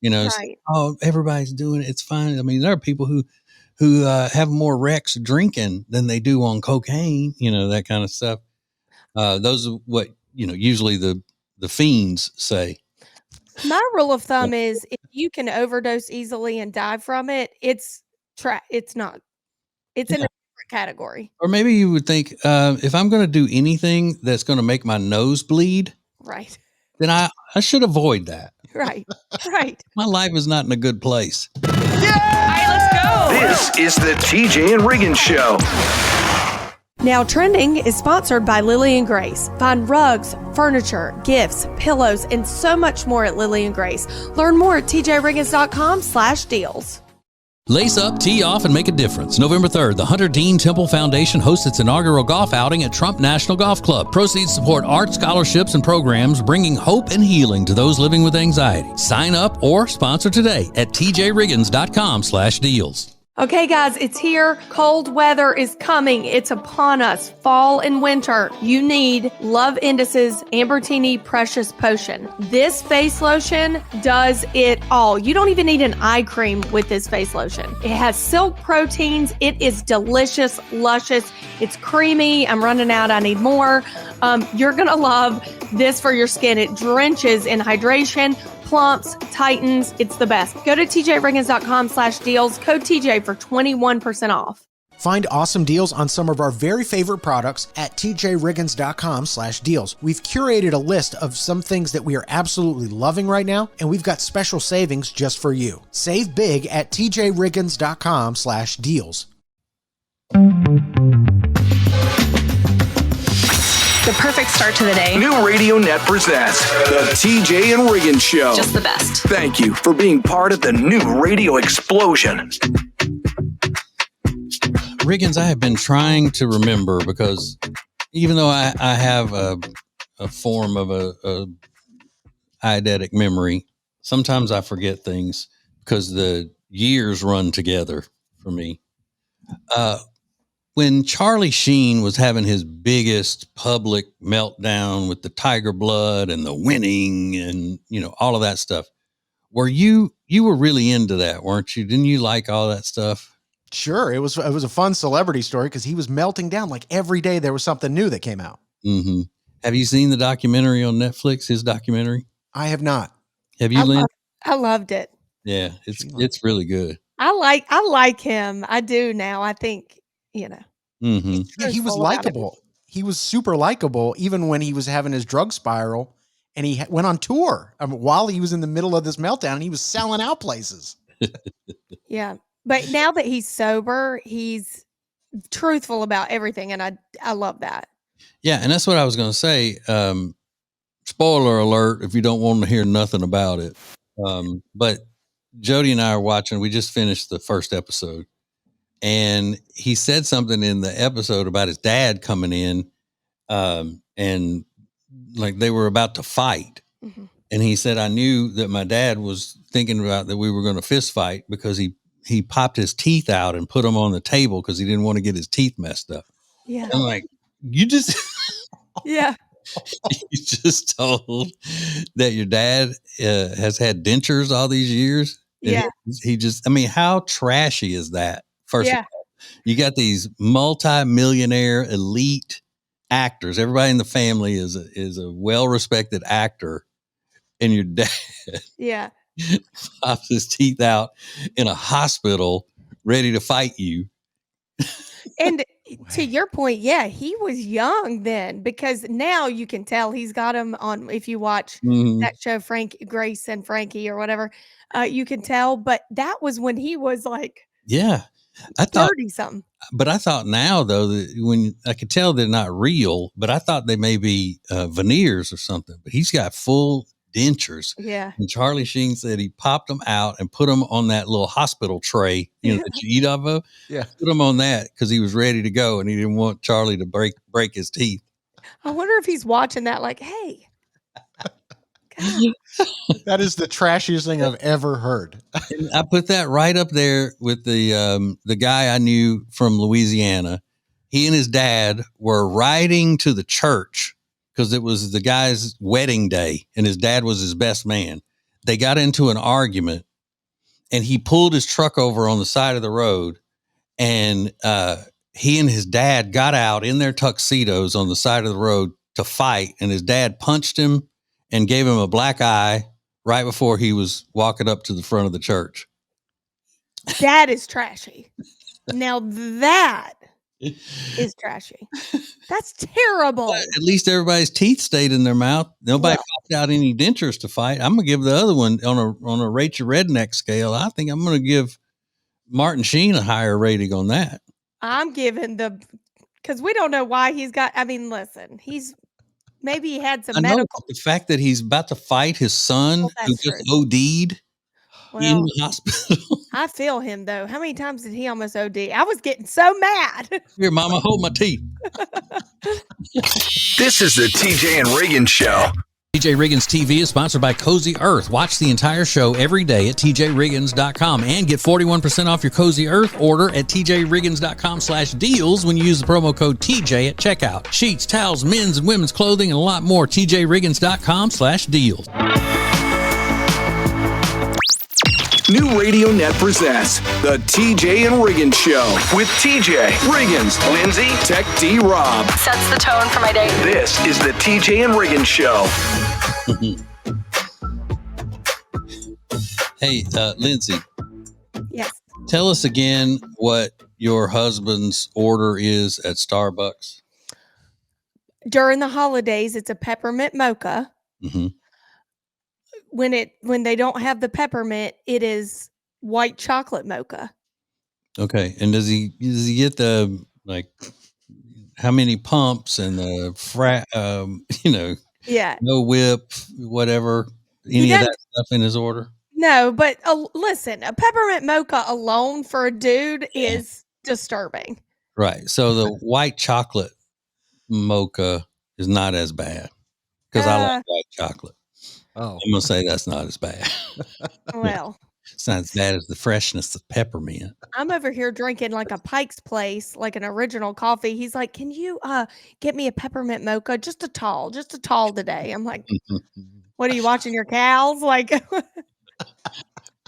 Right. Oh, everybody's doing it. It's fine. I mean, there are people who have more wrecks drinking than they do on cocaine. That kind of stuff. Those are what usually the fiends say. My rule of thumb is if you can overdose easily and die from it, it's not. It's in a different category. Or maybe you would think, if I'm going to do anything that's going to make my nose bleed, Right. then I should avoid that. Right. Right. My life is not in a good place. All right, let's go. This is the TJ and Riggins Show. Now, Trending is sponsored by Lily and Grace. Find rugs, furniture, gifts, pillows, and so much more at Lily and Grace. Learn more at tjriggins.com/deals. Lace up, tee off, and make a difference. November 3rd, the Hunter Dean Temple Foundation hosts its inaugural golf outing at Trump National Golf Club. Proceeds support art, scholarships, and programs bringing hope and healing to those living with anxiety. Sign up or sponsor today at tjriggins.com/deals. Okay, guys, it's here. Cold weather is coming. It's upon us. Fall and winter. You need Love Indices Ambertini Precious Potion. This face lotion does it all. You don't even need an eye cream with this face lotion. It has silk proteins. It is delicious, luscious. It's creamy. I'm running out. I need more. You're going to love this for your skin. It drenches in hydration, plumps, tightens. It's the best. Go to tjriggins.com/deals. Code TJ for 21% off. Find awesome deals on some of our very favorite products at tjriggins.com/deals. We've curated a list of some things that we are absolutely loving right now, and we've got special savings just for you. Save big at tjriggins.com/deals. The perfect start to the day. New Radio Net presents the TJ and Riggins Show. Just the best. Thank you for being part of the new radio explosion. Riggins, I have been trying to remember because even though I have a form of a eidetic memory, sometimes I forget things because the years run together for me. When Charlie Sheen was having his biggest public meltdown with the tiger blood and the winning and, all of that stuff, you were really into that, weren't you? Didn't you like all that stuff? Sure, it was a fun celebrity story because he was melting down like every day there was something new that came out. Mm-hmm. Have you seen the documentary on Netflix, his documentary? I have not. Have you, Lynn? I loved it. Yeah, it's really good. I like him. I do now. I think, Mm-hmm. Yeah, he was likable. He was super likable even when he was having his drug spiral and he went on tour while he was in the middle of this meltdown and he was selling out places. Yeah. But now that he's sober, he's truthful about everything. And I love that. Yeah. And that's what I was going to say. Spoiler alert, if you don't want to hear nothing about it. But Jody and I are watching, we just finished the first episode. And he said something in the episode about his dad coming in, and like they were about to fight. Mm-hmm. And he said, I knew that my dad was thinking about that we were going to fist fight because he popped his teeth out and put them on the table because he didn't want to get his teeth messed up. Yeah. I'm like, you just, yeah, you just told that your dad has had dentures all these years. Yeah. He just, I mean, how trashy is that? First of all, You got these multi-millionaire elite actors. Everybody in the family is a well-respected actor, and your dad Yeah. pops his teeth out in a hospital, ready to fight you. And to your point, yeah, he was young then because now you can tell he's got him on. If you watch that show, Grace and Frankie or whatever, you can tell. But that was when he was like, Yeah, I thought 30 something. But I thought now though that when I could tell they're not real, but I thought they may be veneers or something. But he's got full dentures. Yeah. And Charlie Sheen said he popped them out and put them on that little hospital tray, that you eat off of. Yeah. Put them on that because he was ready to go and he didn't want Charlie to break his teeth. I wonder if he's watching that like, hey. That is the trashiest thing I've ever heard. And I put that right up there with the guy I knew from Louisiana. He and his dad were riding to the church because it was the guy's wedding day and his dad was his best man. They got into an argument and he pulled his truck over on the side of the road and he and his dad got out in their tuxedos on the side of the road to fight, and his dad punched him and gave him a black eye right before he was walking up to the front of the church. That is trashy. Now that is trashy. That's terrible. At least everybody's teeth stayed in their mouth. Nobody popped out any dentures to fight. I'm gonna give the other one on a rate your redneck scale. I think I'm gonna give Martin Sheen a higher rating on that. I'm giving because we don't know why he's got. I mean, listen, maybe he had some medical. The fact that he's about to fight his son who just OD'd in the hospital. I feel him though. How many times did he almost OD? I was getting so mad. Here, Mama, hold my teeth. This is the TJ and Riggins Show. TJ Riggins TV is sponsored by Cozy Earth. Watch the entire show every day at tjriggins.com and get 41% off your Cozy Earth order at tjriggins.com/deals when you use the promo code TJ at checkout. Sheets, towels, men's and women's clothing, and a lot more. tjriggins.com/deals. New Radio Net presents the TJ and Riggins Show with TJ, Riggins, Lindsay, Tech D, Rob. Sets the tone for my day. This is the TJ and Riggins Show. Hey, Lindsay. Yes. Tell us again what your husband's order is at Starbucks. During the holidays, it's a peppermint mocha. Mm-hmm. When they don't have the peppermint, it is white chocolate mocha. Okay. And does he get the, like, how many pumps and the Yeah. no whip, whatever, any of that stuff in his order? No, but listen, a peppermint mocha alone for a dude is disturbing. Right. So the white chocolate mocha is not as bad because I like white chocolate. Oh, I'm going to say that's not as bad. Well, it's not as bad as the freshness of peppermint. I'm over here drinking like a Pike's Place, like an original coffee. He's like, "Can you get me a peppermint mocha? Just a tall today." I'm like, "What are you watching your cows?" Like,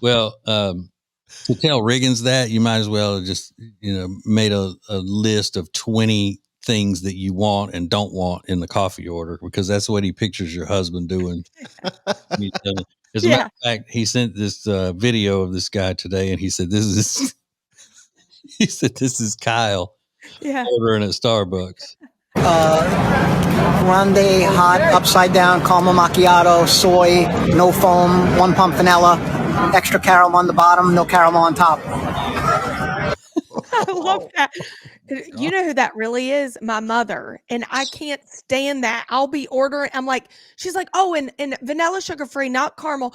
well, to tell Riggins that, you might as well have just, made a list of 20 things that you want and don't want in the coffee order, because that's what he pictures your husband doing. As a matter of fact, he sent this video of this guy today, and he said, this is Kyle ordering at Starbucks. Grande, hot, upside down, caramel macchiato, soy, no foam, 1 pump vanilla, extra caramel on the bottom, no caramel on top. I love that. You know who that really is? My mother. And I can't stand that. I'll be ordering. I'm like, she's like, oh, and vanilla sugar free, not caramel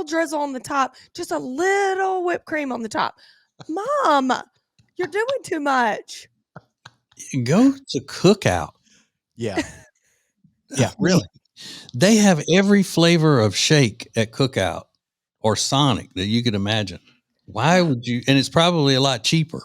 drizzle on the top, just a little whipped cream on the top. Mom, you're doing too much. Go to Cookout. Yeah. Yeah, really. They have every flavor of shake at Cookout or Sonic that you could imagine. Why would you? And it's probably a lot cheaper.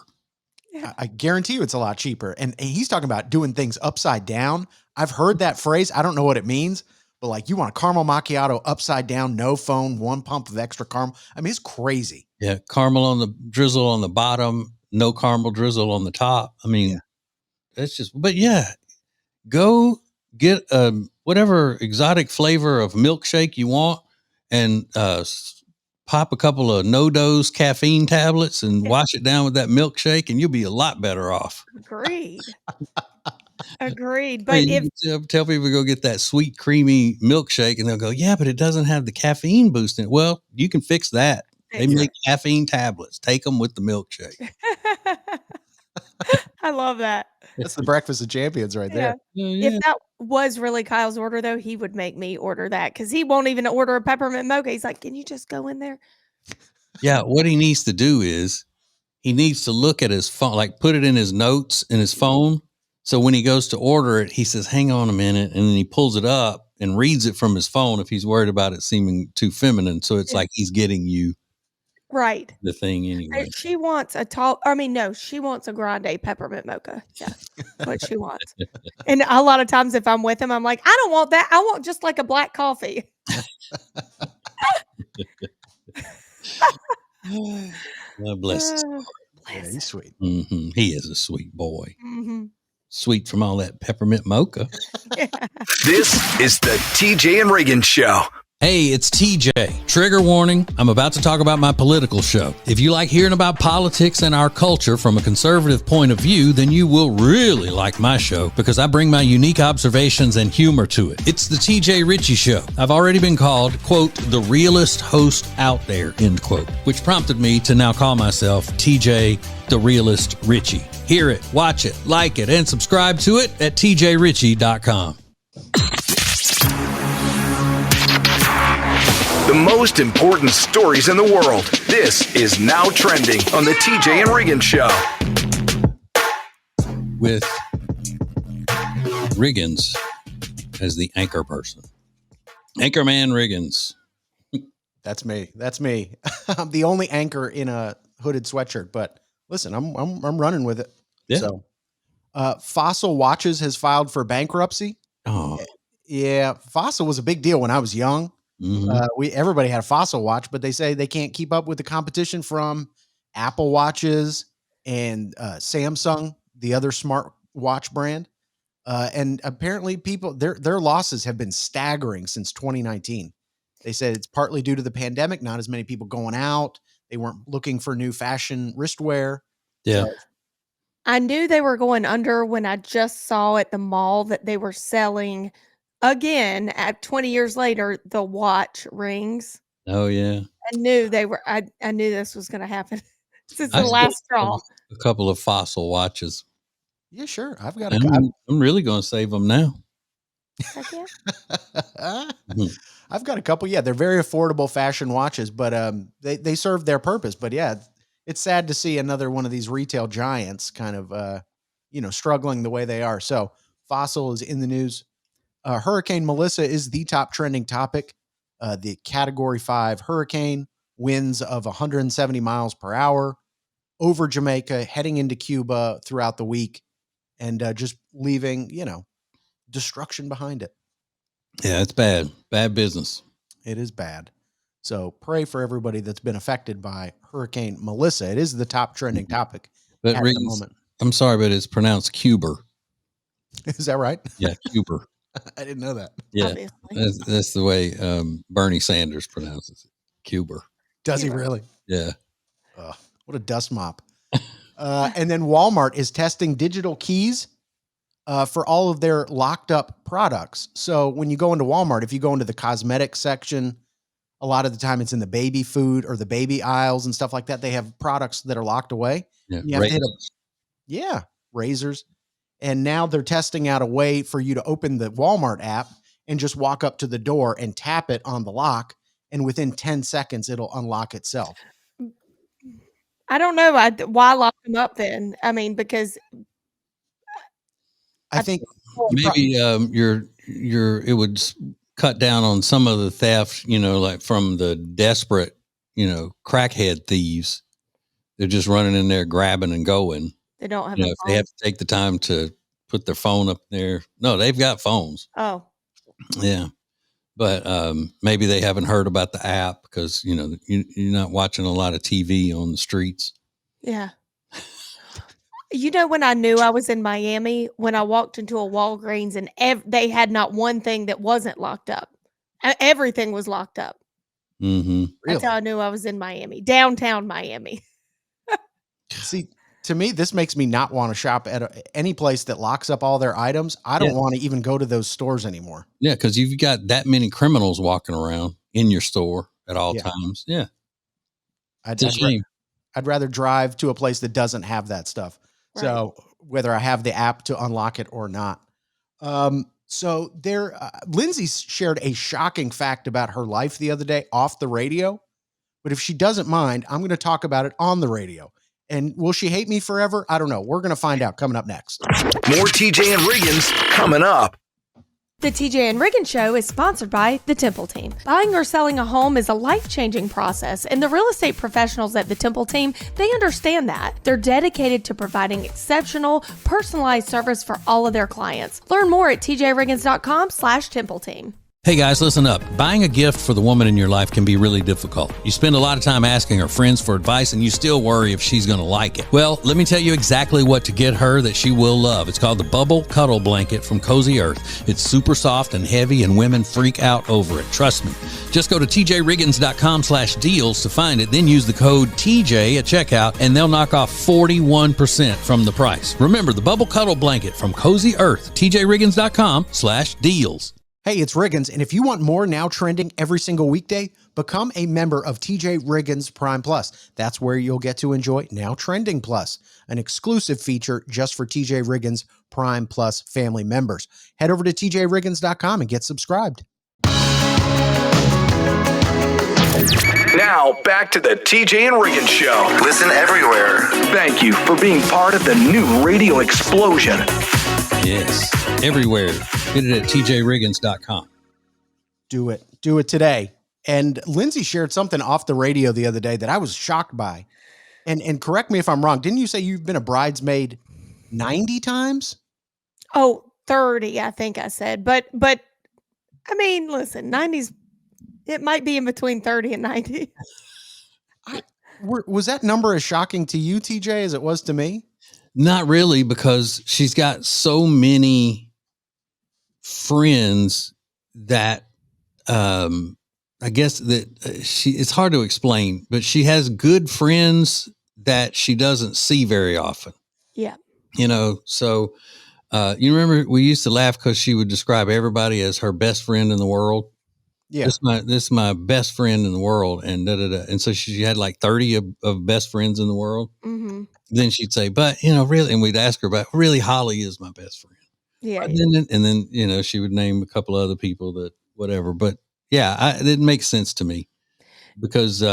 I guarantee you it's a lot cheaper. And he's talking about doing things upside down. I've heard that phrase. I don't know what it means, but like, you want a caramel macchiato upside down, no foam, 1 pump of extra caramel. I mean, it's crazy. Yeah. Caramel on the drizzle on the bottom, no caramel drizzle on the top. I mean, it's just, but yeah, go get whatever exotic flavor of milkshake you want and pop a couple of no-dose caffeine tablets and wash it down with that milkshake, and you'll be a lot better off. Agreed. Agreed. I But mean, if you tell people to go get that sweet, creamy milkshake, and they'll go, yeah, but it doesn't have the caffeine boost in it. Well, you can fix that. They make caffeine tablets. Take them with the milkshake. I love that. That's the breakfast of champions right there. Yeah. If that was really Kyle's order, though, he would make me order that because he won't even order a peppermint mocha. He's like, can you just go in there? Yeah, what he needs to do is he needs to look at his phone, like put it in his notes in his phone. So when he goes to order it, he says, hang on a minute. And then he pulls it up and reads it from his phone if he's worried about it seeming too feminine. So it's like he's getting you right the thing anyway. She wants she wants a grande peppermint mocha. Yeah, what she wants. And a lot of times if I'm with him, I'm like, I don't want that. I want just like a black coffee. God bless his Oh, Yeah, he's sweet. Mm-hmm. He is a sweet boy. mhm. Sweet from all that peppermint mocha. This is the TJ and Riggins Show. Hey, it's TJ. Trigger warning, I'm about to talk about my political show. If you like hearing about politics and our culture from a conservative point of view, then you will really like my show because I bring my unique observations and humor to it. It's the TJ Ritchie Show. I've already been called, quote, the realest host out there, end quote, which prompted me to now call myself TJ the Realist Ritchie. Hear it, watch it, like it, and subscribe to it at tjritchie.com. The most important stories in the world. This is Now Trending on the TJ and Riggins Show. With Riggins as the anchor person. Anchorman Riggins. That's me. That's me. I'm the only anchor in a hooded sweatshirt, but listen, I'm running with it. Yeah. So, Fossil Watches has filed for bankruptcy. Oh. Yeah, Fossil was a big deal when I was young. Mm-hmm. Everybody had a Fossil watch, but they say they can't keep up with the competition from Apple watches and Samsung, the other smart watch brand. And apparently people, their losses have been staggering since 2019. They said it's partly due to the pandemic, not as many people going out. They weren't looking for new fashion wristwear. Yeah. So, I knew they were going under when I just saw at the mall that they were selling again at 20 years later the watch rings. Oh, yeah. I knew they were. I knew this was going to happen. This is I the still last straw. A couple of Fossil watches. yeah, sure. I've got I'm really going to save them now. Heck yeah. I've got a couple. Yeah, they're very affordable fashion watches, but they serve their purpose. But yeah, it's sad to see another one of these retail giants kind of struggling the way they are. So Fossil is in the news. Hurricane Melissa is the top trending topic. The Category 5 hurricane, winds of 170 miles per hour over Jamaica, heading into Cuba throughout the week, and just leaving, destruction behind it. Yeah, it's bad. Bad business. It is bad. So pray for everybody that's been affected by Hurricane Melissa. It is the top trending topic But at the moment. I'm sorry, but it's pronounced Cuber. Is that right? Yeah, Cuber. I didn't know that. Yeah, Obviously. that's the way Bernie Sanders pronounces it. Cuber. Does he really? Yeah. What a dust mop. And then Walmart is testing digital keys for all of their locked up products. So when you go into Walmart, if you go into the cosmetic section, a lot of the time it's in the baby food or the baby aisles and stuff like that. They have products that are locked away. Yeah. You have to hit razors. And now they're testing out a way for you to open the Walmart app and just walk up to the door and tap it on the lock. And within 10 seconds, it'll unlock itself. I don't know why lock them up then. I mean, because I think maybe it would cut down on some of the theft, like from the desperate, crackhead thieves. They're just running in there, grabbing and going. they don't have If a they have to take the time to put their phone up there. No, they've got phones. Oh, Yeah. But maybe they haven't heard about the app because, you're not watching a lot of TV on the streets. yeah. You know, when I knew I was in Miami, when I walked into a Walgreens and they had not one thing that wasn't locked up. Everything was locked up. Mm-hmm. That's how I knew I was in Miami, downtown Miami. See, to me, this makes me not want to shop at any place that locks up all their items. I don't want to even go to those stores anymore. Yeah, because you've got that many criminals walking around in your store at all times. Yeah. I'd rather drive to a place that doesn't have that stuff. Right. So whether I have the app to unlock it or not. So Lindsay shared a shocking fact about her life the other day off the radio. But if she doesn't mind, I'm going to talk about it on the radio. And will she hate me forever? I don't know. We're going to find out coming up next. More TJ and Riggins coming up. The TJ and Riggins Show is sponsored by the Temple Team. Buying or selling a home is a life-changing process, and the real estate professionals at the Temple Team, they understand that. They're dedicated to providing exceptional, personalized service for all of their clients. Learn more at tjriggins.com/Temple Team. Hey guys, listen up. Buying a gift for the woman in your life can be really difficult. You spend a lot of time asking her friends for advice and you still worry if she's going to like it. Well, let me tell you exactly what to get her that she will love. It's called the Bubble Cuddle Blanket from Cozy Earth. It's super soft and heavy and women freak out over it. Trust me. Just go to tjriggins.com/deals to find it. Then use the code TJ at checkout and they'll knock off 41% from the price. Remember, the Bubble Cuddle Blanket from Cozy Earth. tjriggins.com/deals. Hey, it's Riggins, and if you want more Now Trending every single weekday, become a member of TJ Riggins Prime Plus. That's where you'll get to enjoy Now Trending Plus, an exclusive feature just for TJ Riggins Prime Plus family members. Head over to tjriggins.com and get subscribed. Now, back to the TJ and Riggins Show. Listen everywhere. Thank you for being part of the new radio explosion. Yes, everywhere. Get it at tjriggins.com. Do it. Do it today. And Lindsay shared something off the radio the other day that I was shocked by. And correct me if I'm wrong. Didn't you say you've been a bridesmaid 90 times? Oh, 30, I think I said. But I mean, listen, 90s, it might be in between 30 and 90. Was that number as shocking to you, TJ, as it was to me? Not really, because she's got so many friends that I guess that it's hard to explain, but she has good friends that she doesn't see very often. Yeah. You know, so you remember we used to laugh because she would describe everybody as her best friend in the world. Yeah. This is my best friend in the world. And and so she had like 30 of best friends in the world. Mm-hmm. Then she'd say, but really, and we'd ask her about, really, Holly is my best friend. Yeah. And then, she would name a couple other people that whatever, but yeah, it didn't make sense to me because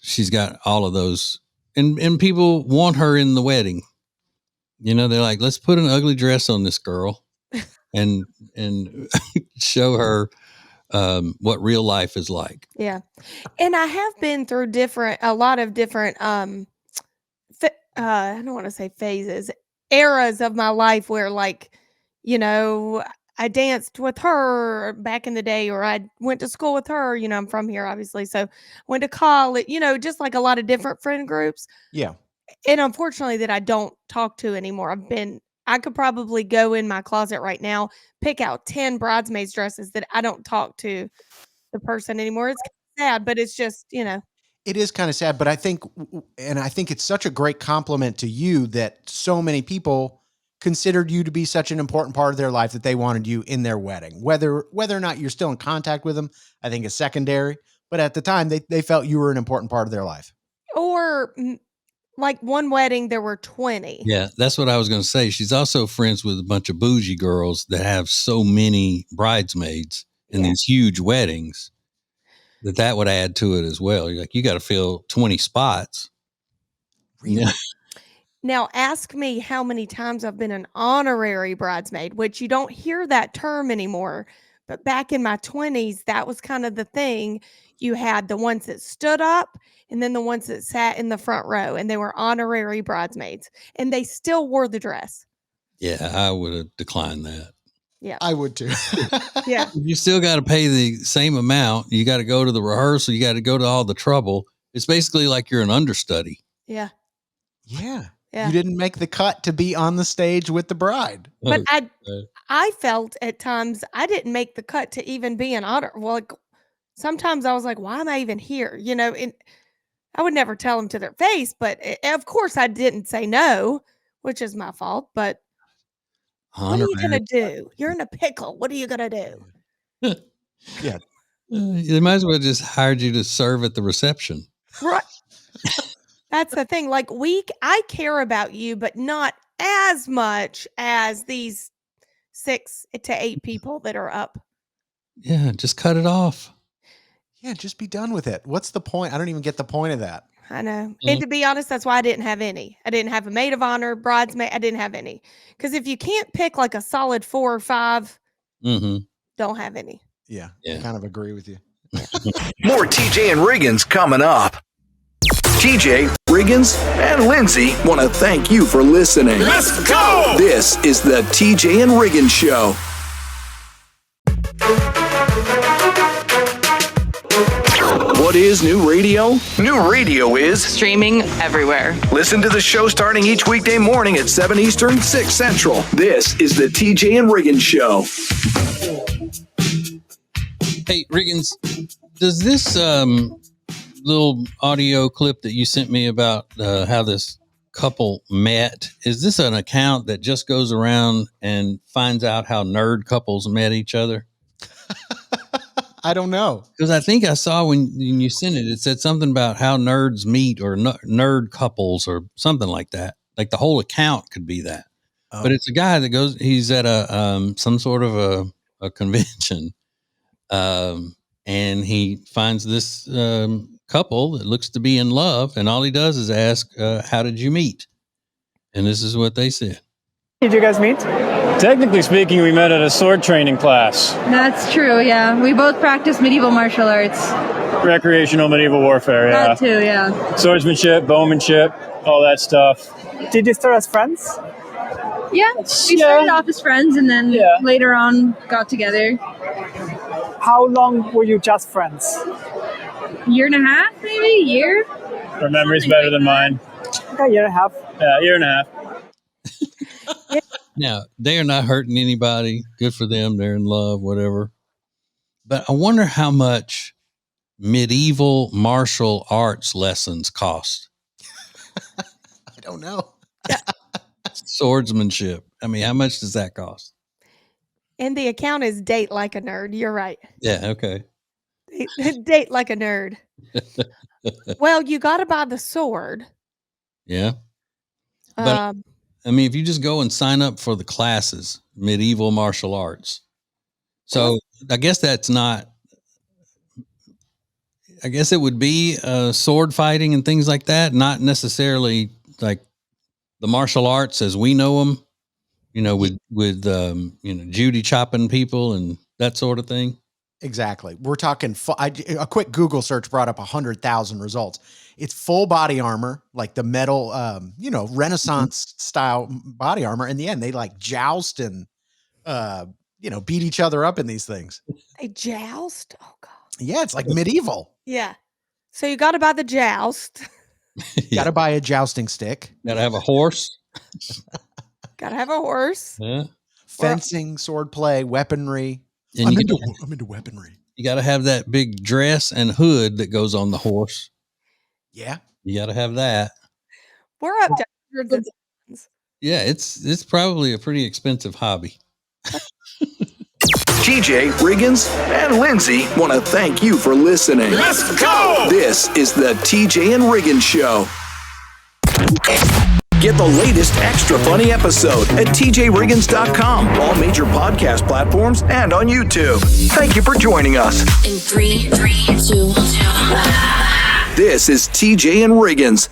she's got all of those and people want her in the wedding. They're like, let's put an ugly dress on this girl and show her what real life is like. Yeah. And I have been through a lot of different, I don't want to say phases, eras of my life where I danced with her back in the day, or I went to school with her. I'm from here, obviously. So went to college, just like a lot of different friend groups. Yeah. And unfortunately that I don't talk to anymore. I could probably go in my closet right now, pick out 10 bridesmaids dresses that I don't talk to the person anymore. It's sad, but it's just, It is kind of sad, but I think it's such a great compliment to you that so many people considered you to be such an important part of their life that they wanted you in their wedding. Whether or not you're still in contact with them, I think is secondary. But at the time, they felt you were an important part of their life. Or like one wedding, there were 20. Yeah, that's what I was going to say. She's also friends with a bunch of bougie girls that have so many bridesmaids in these huge weddings that would add to it as well. You're like, you got to fill 20 spots. Really? Yeah. Now, ask me how many times I've been an honorary bridesmaid, which you don't hear that term anymore. But back in my 20s, that was kind of the thing. You had the ones that stood up and then the ones that sat in the front row, and they were honorary bridesmaids, and they still wore the dress. Yeah, I would have declined that. Yeah, I would too. Yeah. You still got to pay the same amount. You got to go to the rehearsal. You got to go to all the trouble. It's basically like you're an understudy. Yeah. Yeah. Yeah. You didn't make the cut to be on the stage with the bride. But I felt at times I didn't make the cut to even be an honor. Well, like, sometimes I was like, why am I even here? You know, and I would never tell them to their face, but of course I didn't say no, which is my fault. But what are you going to do? You're in a pickle. What are you going to do? Yeah. They might as well just hired you to serve at the reception. Right. That's the thing. Like I care about you, but not as much as these 6 to 8 people that are up. Yeah, just cut it off. Yeah, just be done with it. What's the point? I don't even get the point of that. I know. And to be honest, that's why I didn't have any. I didn't have a maid of honor, bridesmaid. I didn't have any. Because if you can't pick like a solid 4 or 5, don't have any. Yeah, I kind of agree with you. More TJ and Riggins coming up. TJ, Riggins, and Lindsay want to thank you for listening. Let's go! This is the TJ and Riggins Show. What is new radio? New radio is Streaming everywhere. listen to the show starting each weekday morning at 7 Eastern, 6 Central. This is the TJ and Riggins Show. Hey, Riggins, does this little audio clip that you sent me about how this couple met, is this an account that just goes around and finds out how nerd couples met each other? I don't know. Because I think I saw when you sent it, it said something about how nerds meet or nerd couples or something like that. Like the whole account could be that. Oh. But it's a guy that goes, he's at some sort of a convention. And he finds this couple that looks to be in love, and all he does is ask, how did you meet? And this is what they said. Did you guys meet? Technically speaking, we met at a sword training class. That's true, yeah. We both practice medieval martial arts. Recreational medieval warfare, yeah. That too, yeah. Swordsmanship, bowmanship, all that stuff. Did you start as friends? Yeah, we started off as friends and then later on got together. How long were you just friends? Year and a half, maybe? Year? Her memory's better than mine. Okay, year and a half. Yeah, year and a half. Now, they are not hurting anybody. Good for them. They're in love, whatever. But I wonder how much medieval martial arts lessons cost. I don't know. Swordsmanship. I mean, how much does that cost? And the account is Date Like a Nerd. You're right. Yeah, okay. Date like a nerd. Well, you got to buy the sword. Yeah. But I mean, if you just go and sign up for the classes, medieval martial arts. So I guess that's not, I guess it would be sword fighting and things like that. Not necessarily like the martial arts as we know them, you know, with Judy chopping people and that sort of thing. Exactly. We're talking a quick Google search brought up 100,000 results. It's full body armor, like the metal, Renaissance style body armor. In the end, they like joust and, beat each other up in these things. They joust? Oh, God. Yeah, it's like medieval. Yeah. So you got to buy the joust. Got to buy a jousting stick. Got to have a horse. Got to have a horse. Yeah. Fencing, sword play, weaponry. And I'm into weaponry. You got to have that big dress and hood that goes on the horse. Yeah. You got to have that. We're up to hundreds of thousands. Yeah, it's probably a pretty expensive hobby. TJ, Riggins, and Lindsay want to thank you for listening. Let's go! This is the TJ and Riggins Show. Get the latest extra funny episode at tjriggins.com, all major podcast platforms, and on YouTube. Thank you for joining us. In 3, 2, 2. This is TJ and Riggins.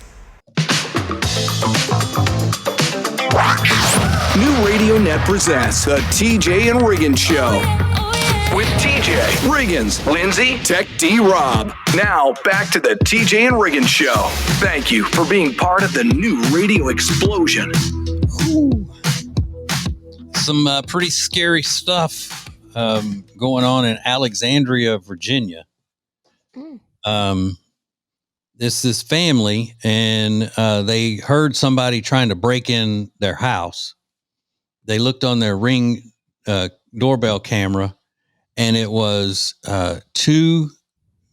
New Radio Net presents the TJ and Riggins Show. With TJ, Riggins, Lindsay, Tech D Rob. Now, back to the TJ and Riggins Show. Thank you for being part of the new radio explosion. Some pretty scary stuff going on in Alexandria, Virginia. It it's this family, and they heard somebody trying to break in their house. They looked on their Ring doorbell camera, and it was two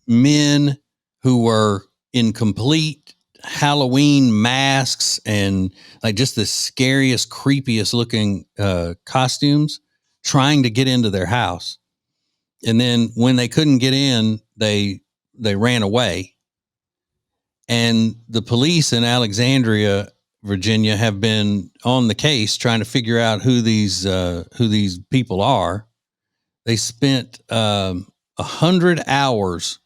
men who were in complete Halloween masks and like just the scariest, creepiest looking costumes trying to get into their house. And then when they couldn't get in, they ran away. And the police in Alexandria, Virginia, have been on the case trying to figure out who these people are. They spent 100 hours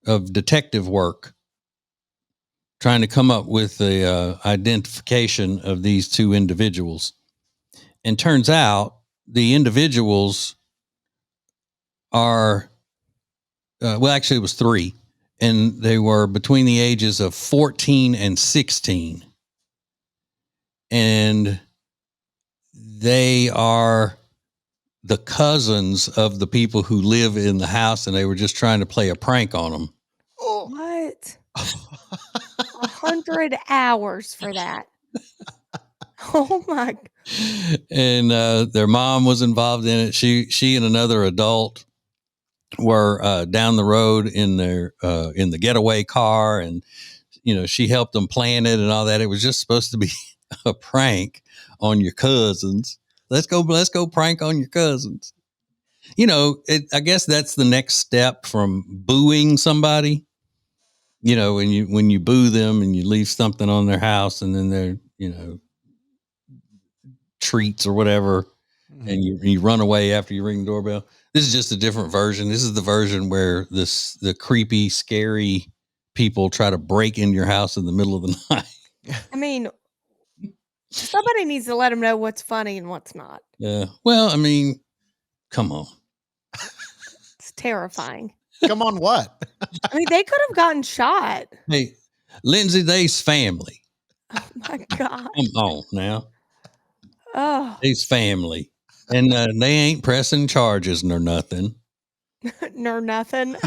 of detective work trying to come up with the identification of these two individuals. And turns out the individuals are, well, actually it was three, and they were between the ages of 14 and 16. And they are the cousins of the people who live in the house, and they were just trying to play a prank on them. What? 100 hours for that. Oh my. And their mom was involved in it. She and another adult were down the road in the getaway car, and she helped them plan it and all that. It was just supposed to be a prank on your cousins. Let's go prank on your cousins. I guess that's the next step from booing somebody. When you boo them and you leave something on their house, and then they're treats or whatever, and you run away after you ring the doorbell. This is just a different version. This is the version where the creepy, scary people try to break into your house in the middle of the night. I mean, somebody needs to let them know what's funny and what's not. Yeah. Well, I mean, come on. It's terrifying. Come on, what? I mean, they could have gotten shot. Hey, Lindsay, they's family. Oh my God. Come on now. Oh. They's family. And they ain't pressing charges nor nothing. Nor nothing.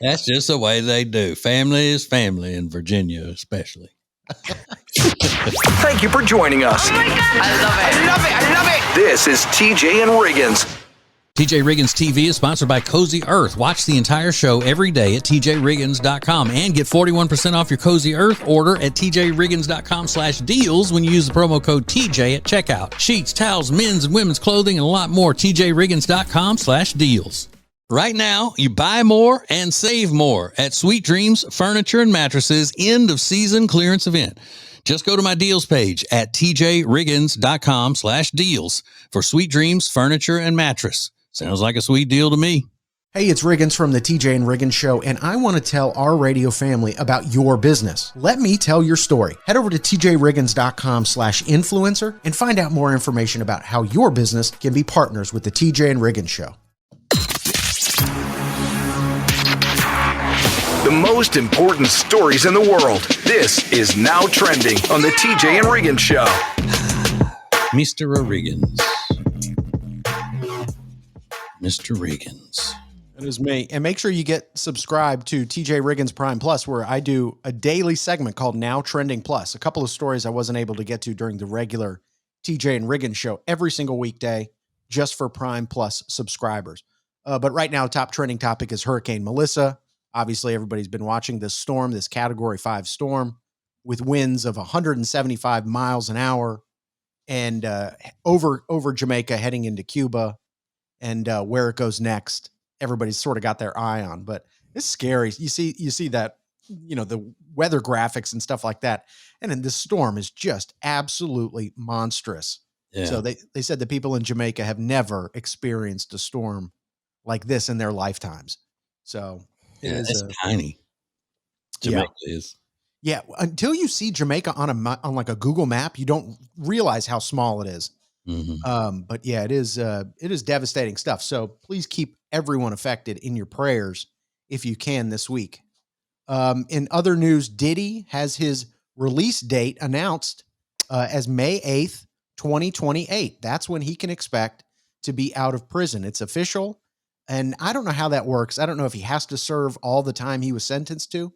That's just the way they do. Family is family in Virginia, especially. Thank you for joining us. Oh my God. I love it. I love it. I love it. This is TJ and Riggins. TJ Riggins TV is sponsored by Cozy Earth. Watch the entire show every day at tjriggins.com and get 41% off your Cozy Earth order at tjriggins.com/deals when you use the promo code TJ at checkout. Sheets, towels, men's and women's clothing, and a lot more. tjriggins.com/deals. Right now, you buy more and save more at Sweet Dreams Furniture and Mattresses end of season clearance event. Just go to my deals page at tjriggins.com/deals for Sweet Dreams Furniture and Mattress. Sounds like a sweet deal to me. Hey, it's Riggins from the TJ and Riggins Show, and I want to tell our radio family about your business. Let me tell your story. Head over to tjriggins.com/influencer and find out more information about how your business can be partners with the TJ and Riggins Show. The most important stories in the world. This is Now Trending on the TJ and Riggins Show. Mr. Riggins. Mr. Riggins. That is me. And make sure you get subscribed to TJ Riggins Prime Plus, where I do a daily segment called Now Trending Plus. A couple of stories I wasn't able to get to during the regular TJ and Riggins show every single weekday, just for Prime Plus subscribers. But right now, top trending topic is Hurricane Melissa. Obviously, everybody's been watching this storm, this Category 5 storm, with winds of 175 miles an hour, and over Jamaica, heading into Cuba. And where it goes next, everybody's sort of got their eye on. But it's scary. You see that, the weather graphics and stuff like that. And then this storm is just absolutely monstrous. Yeah. So they said the people in Jamaica have never experienced a storm like this in their lifetimes. So it's tiny. Jamaica is. Yeah, until you see Jamaica on like a Google map, you don't realize how small it is. Mm-hmm. But yeah, it is devastating stuff. So please keep everyone affected in your prayers if you can this week. In other news, Diddy has his release date announced as May 8th, 2028. That's when he can expect to be out of prison. It's official. And I don't know how that works. I don't know if he has to serve all the time he was sentenced to,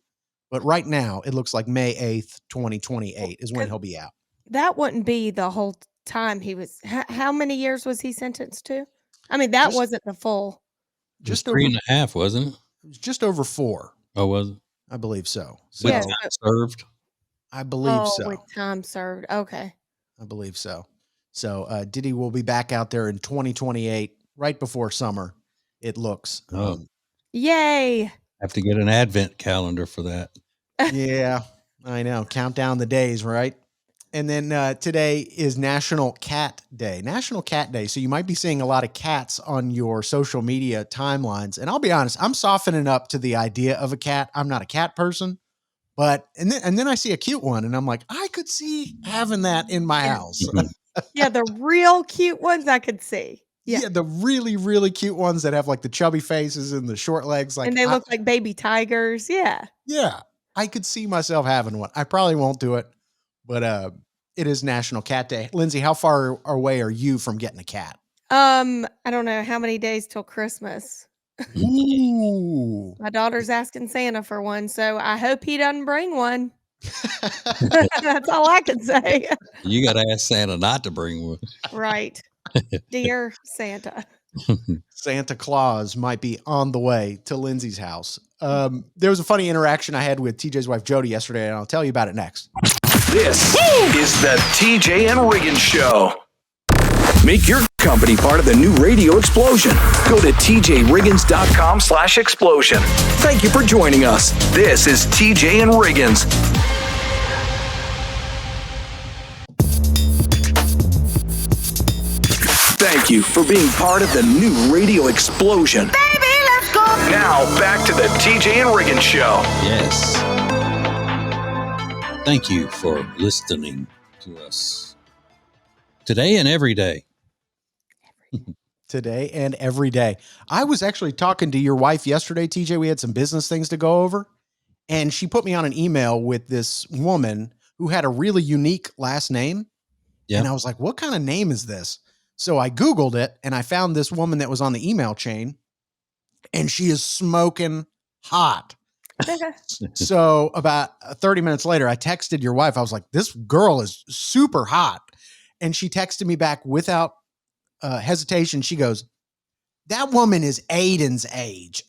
but right now it looks like May 8th, 2028 is when he'll be out. That wouldn't be the whole time he was. How many years was he sentenced to? I mean, that wasn't the full. Just 3.5, wasn't it? It was just over 4. Oh, was it? I believe so. So With time served? I believe so. With time served. Okay. I believe so. So Diddy will be back out there in 2028, right before summer. It looks. Yay! Have to get an advent calendar for that. Yeah, I know. Count down the days, right? And then today is National Cat Day. National Cat Day. So you might be seeing a lot of cats on your social media timelines. And I'll be honest, I'm softening up to the idea of a cat. I'm not a cat person, but and then I see a cute one, and I'm like, I could see having that in my house. Yeah, the real cute ones I could see. Yeah, the really, really cute ones that have like the chubby faces and the short legs. Like, and they look like baby tigers. Yeah. Yeah, I could see myself having one. I probably won't do it, but it is National Cat Day. Lindsay, how far away are you from getting a cat? I don't know how many days till Christmas. Ooh. My daughter's asking Santa for one, so I hope he doesn't bring one. That's all I can say. You got to ask Santa not to bring one. Right. Dear Santa. Santa Claus might be on the way to Lindsay's house. There was a funny interaction I had with TJ's wife, Jody, yesterday, and I'll tell you about it next. This is the TJ and Riggins Show. Make your company part of the new radio explosion. Go to tjriggins.com/explosion. Thank you for joining us. This is TJ and Riggins. Thank you for being part of the new radio explosion. Baby, let's go. Now, back to the TJ and Riggins Show. Yes. Thank you for listening to us today and every day. Today and every day. I was actually talking to your wife yesterday, TJ. We had some business things to go over, and she put me on an email with this woman who had a really unique last name. Yeah. And I was like, what kind of name is this? So I Googled it, and I found this woman that was on the email chain, and she is smoking hot. So about 30 minutes later, I texted your wife. I was like, this girl is super hot. And she texted me back without hesitation. She goes, that woman is Aiden's age.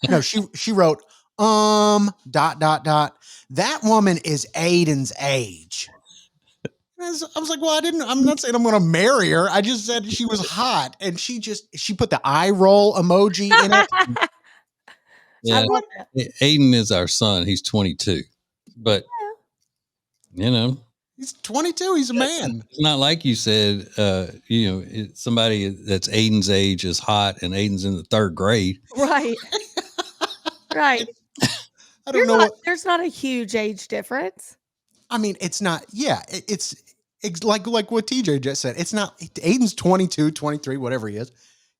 No, she wrote, That woman is Aiden's age. I was like, well, I'm not saying I'm going to marry her. I just said she was hot. And she put the eye roll emoji in it. Yeah. Aiden is our son. He's 22, but he's 22. He's a man. It's not like you said, somebody that's Aiden's age is hot and Aiden's in the 3rd grade. Right. Right. I don't know. There's not a huge age difference. I mean, it's not. Yeah, it's like what TJ just said. It's not. Aiden's 22, 23, whatever he is.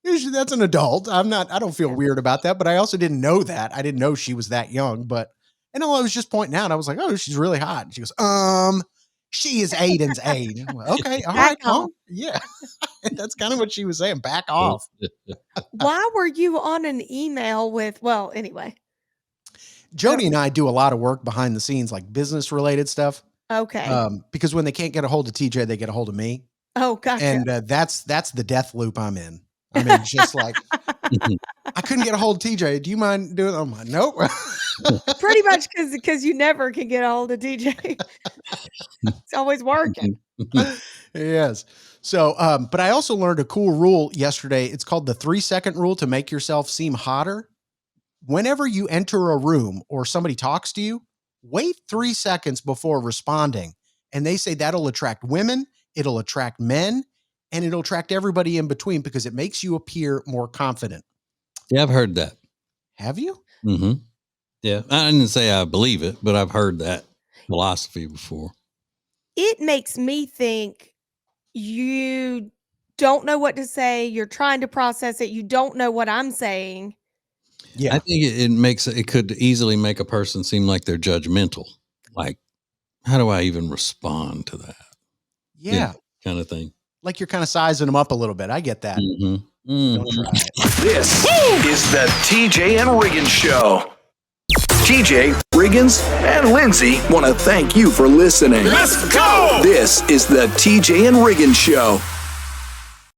Usually that's an adult. I don't feel weird about that, but I also didn't know that. I didn't know she was that young, but I was just pointing out. I was like, oh, she's really hot. And she goes, she is Aiden's age. Well, okay. All right. Yeah. That's kind of what she was saying. Back off. Why were you on an email with, anyway. Jody and I do a lot of work behind the scenes, like business related stuff. Okay. Because when they can't get a hold of TJ, they get a hold of me. Oh, gotcha. And that's the death loop I'm in. I mean, just like, I couldn't get a hold of TJ. Do you mind doing it? I'm like, nope. Pretty much because you never can get a hold of TJ. It's always working. Yes. So, but I also learned a cool rule yesterday. It's called the 3-second rule to make yourself seem hotter. Whenever you enter a room or somebody talks to you, wait 3 seconds before responding. And they say that'll attract women, it'll attract men, and it'll attract everybody in between because it makes you appear more confident. Yeah, I've heard that. Have you? Mm-hmm. Yeah. I didn't say I believe it, but I've heard that philosophy before. It makes me think you don't know what to say. You're trying to process it. You don't know what I'm saying. Yeah. I think it could easily make a person seem like they're judgmental. Like, how do I even respond to that? Yeah. Kind of thing. Like you're kind of sizing them up a little bit. I get that. Mm-hmm. Don't try it. This is the TJ and Riggins Show. TJ, Riggins, and Lindsay want to thank you for listening. Let's go! This is the TJ and Riggins Show.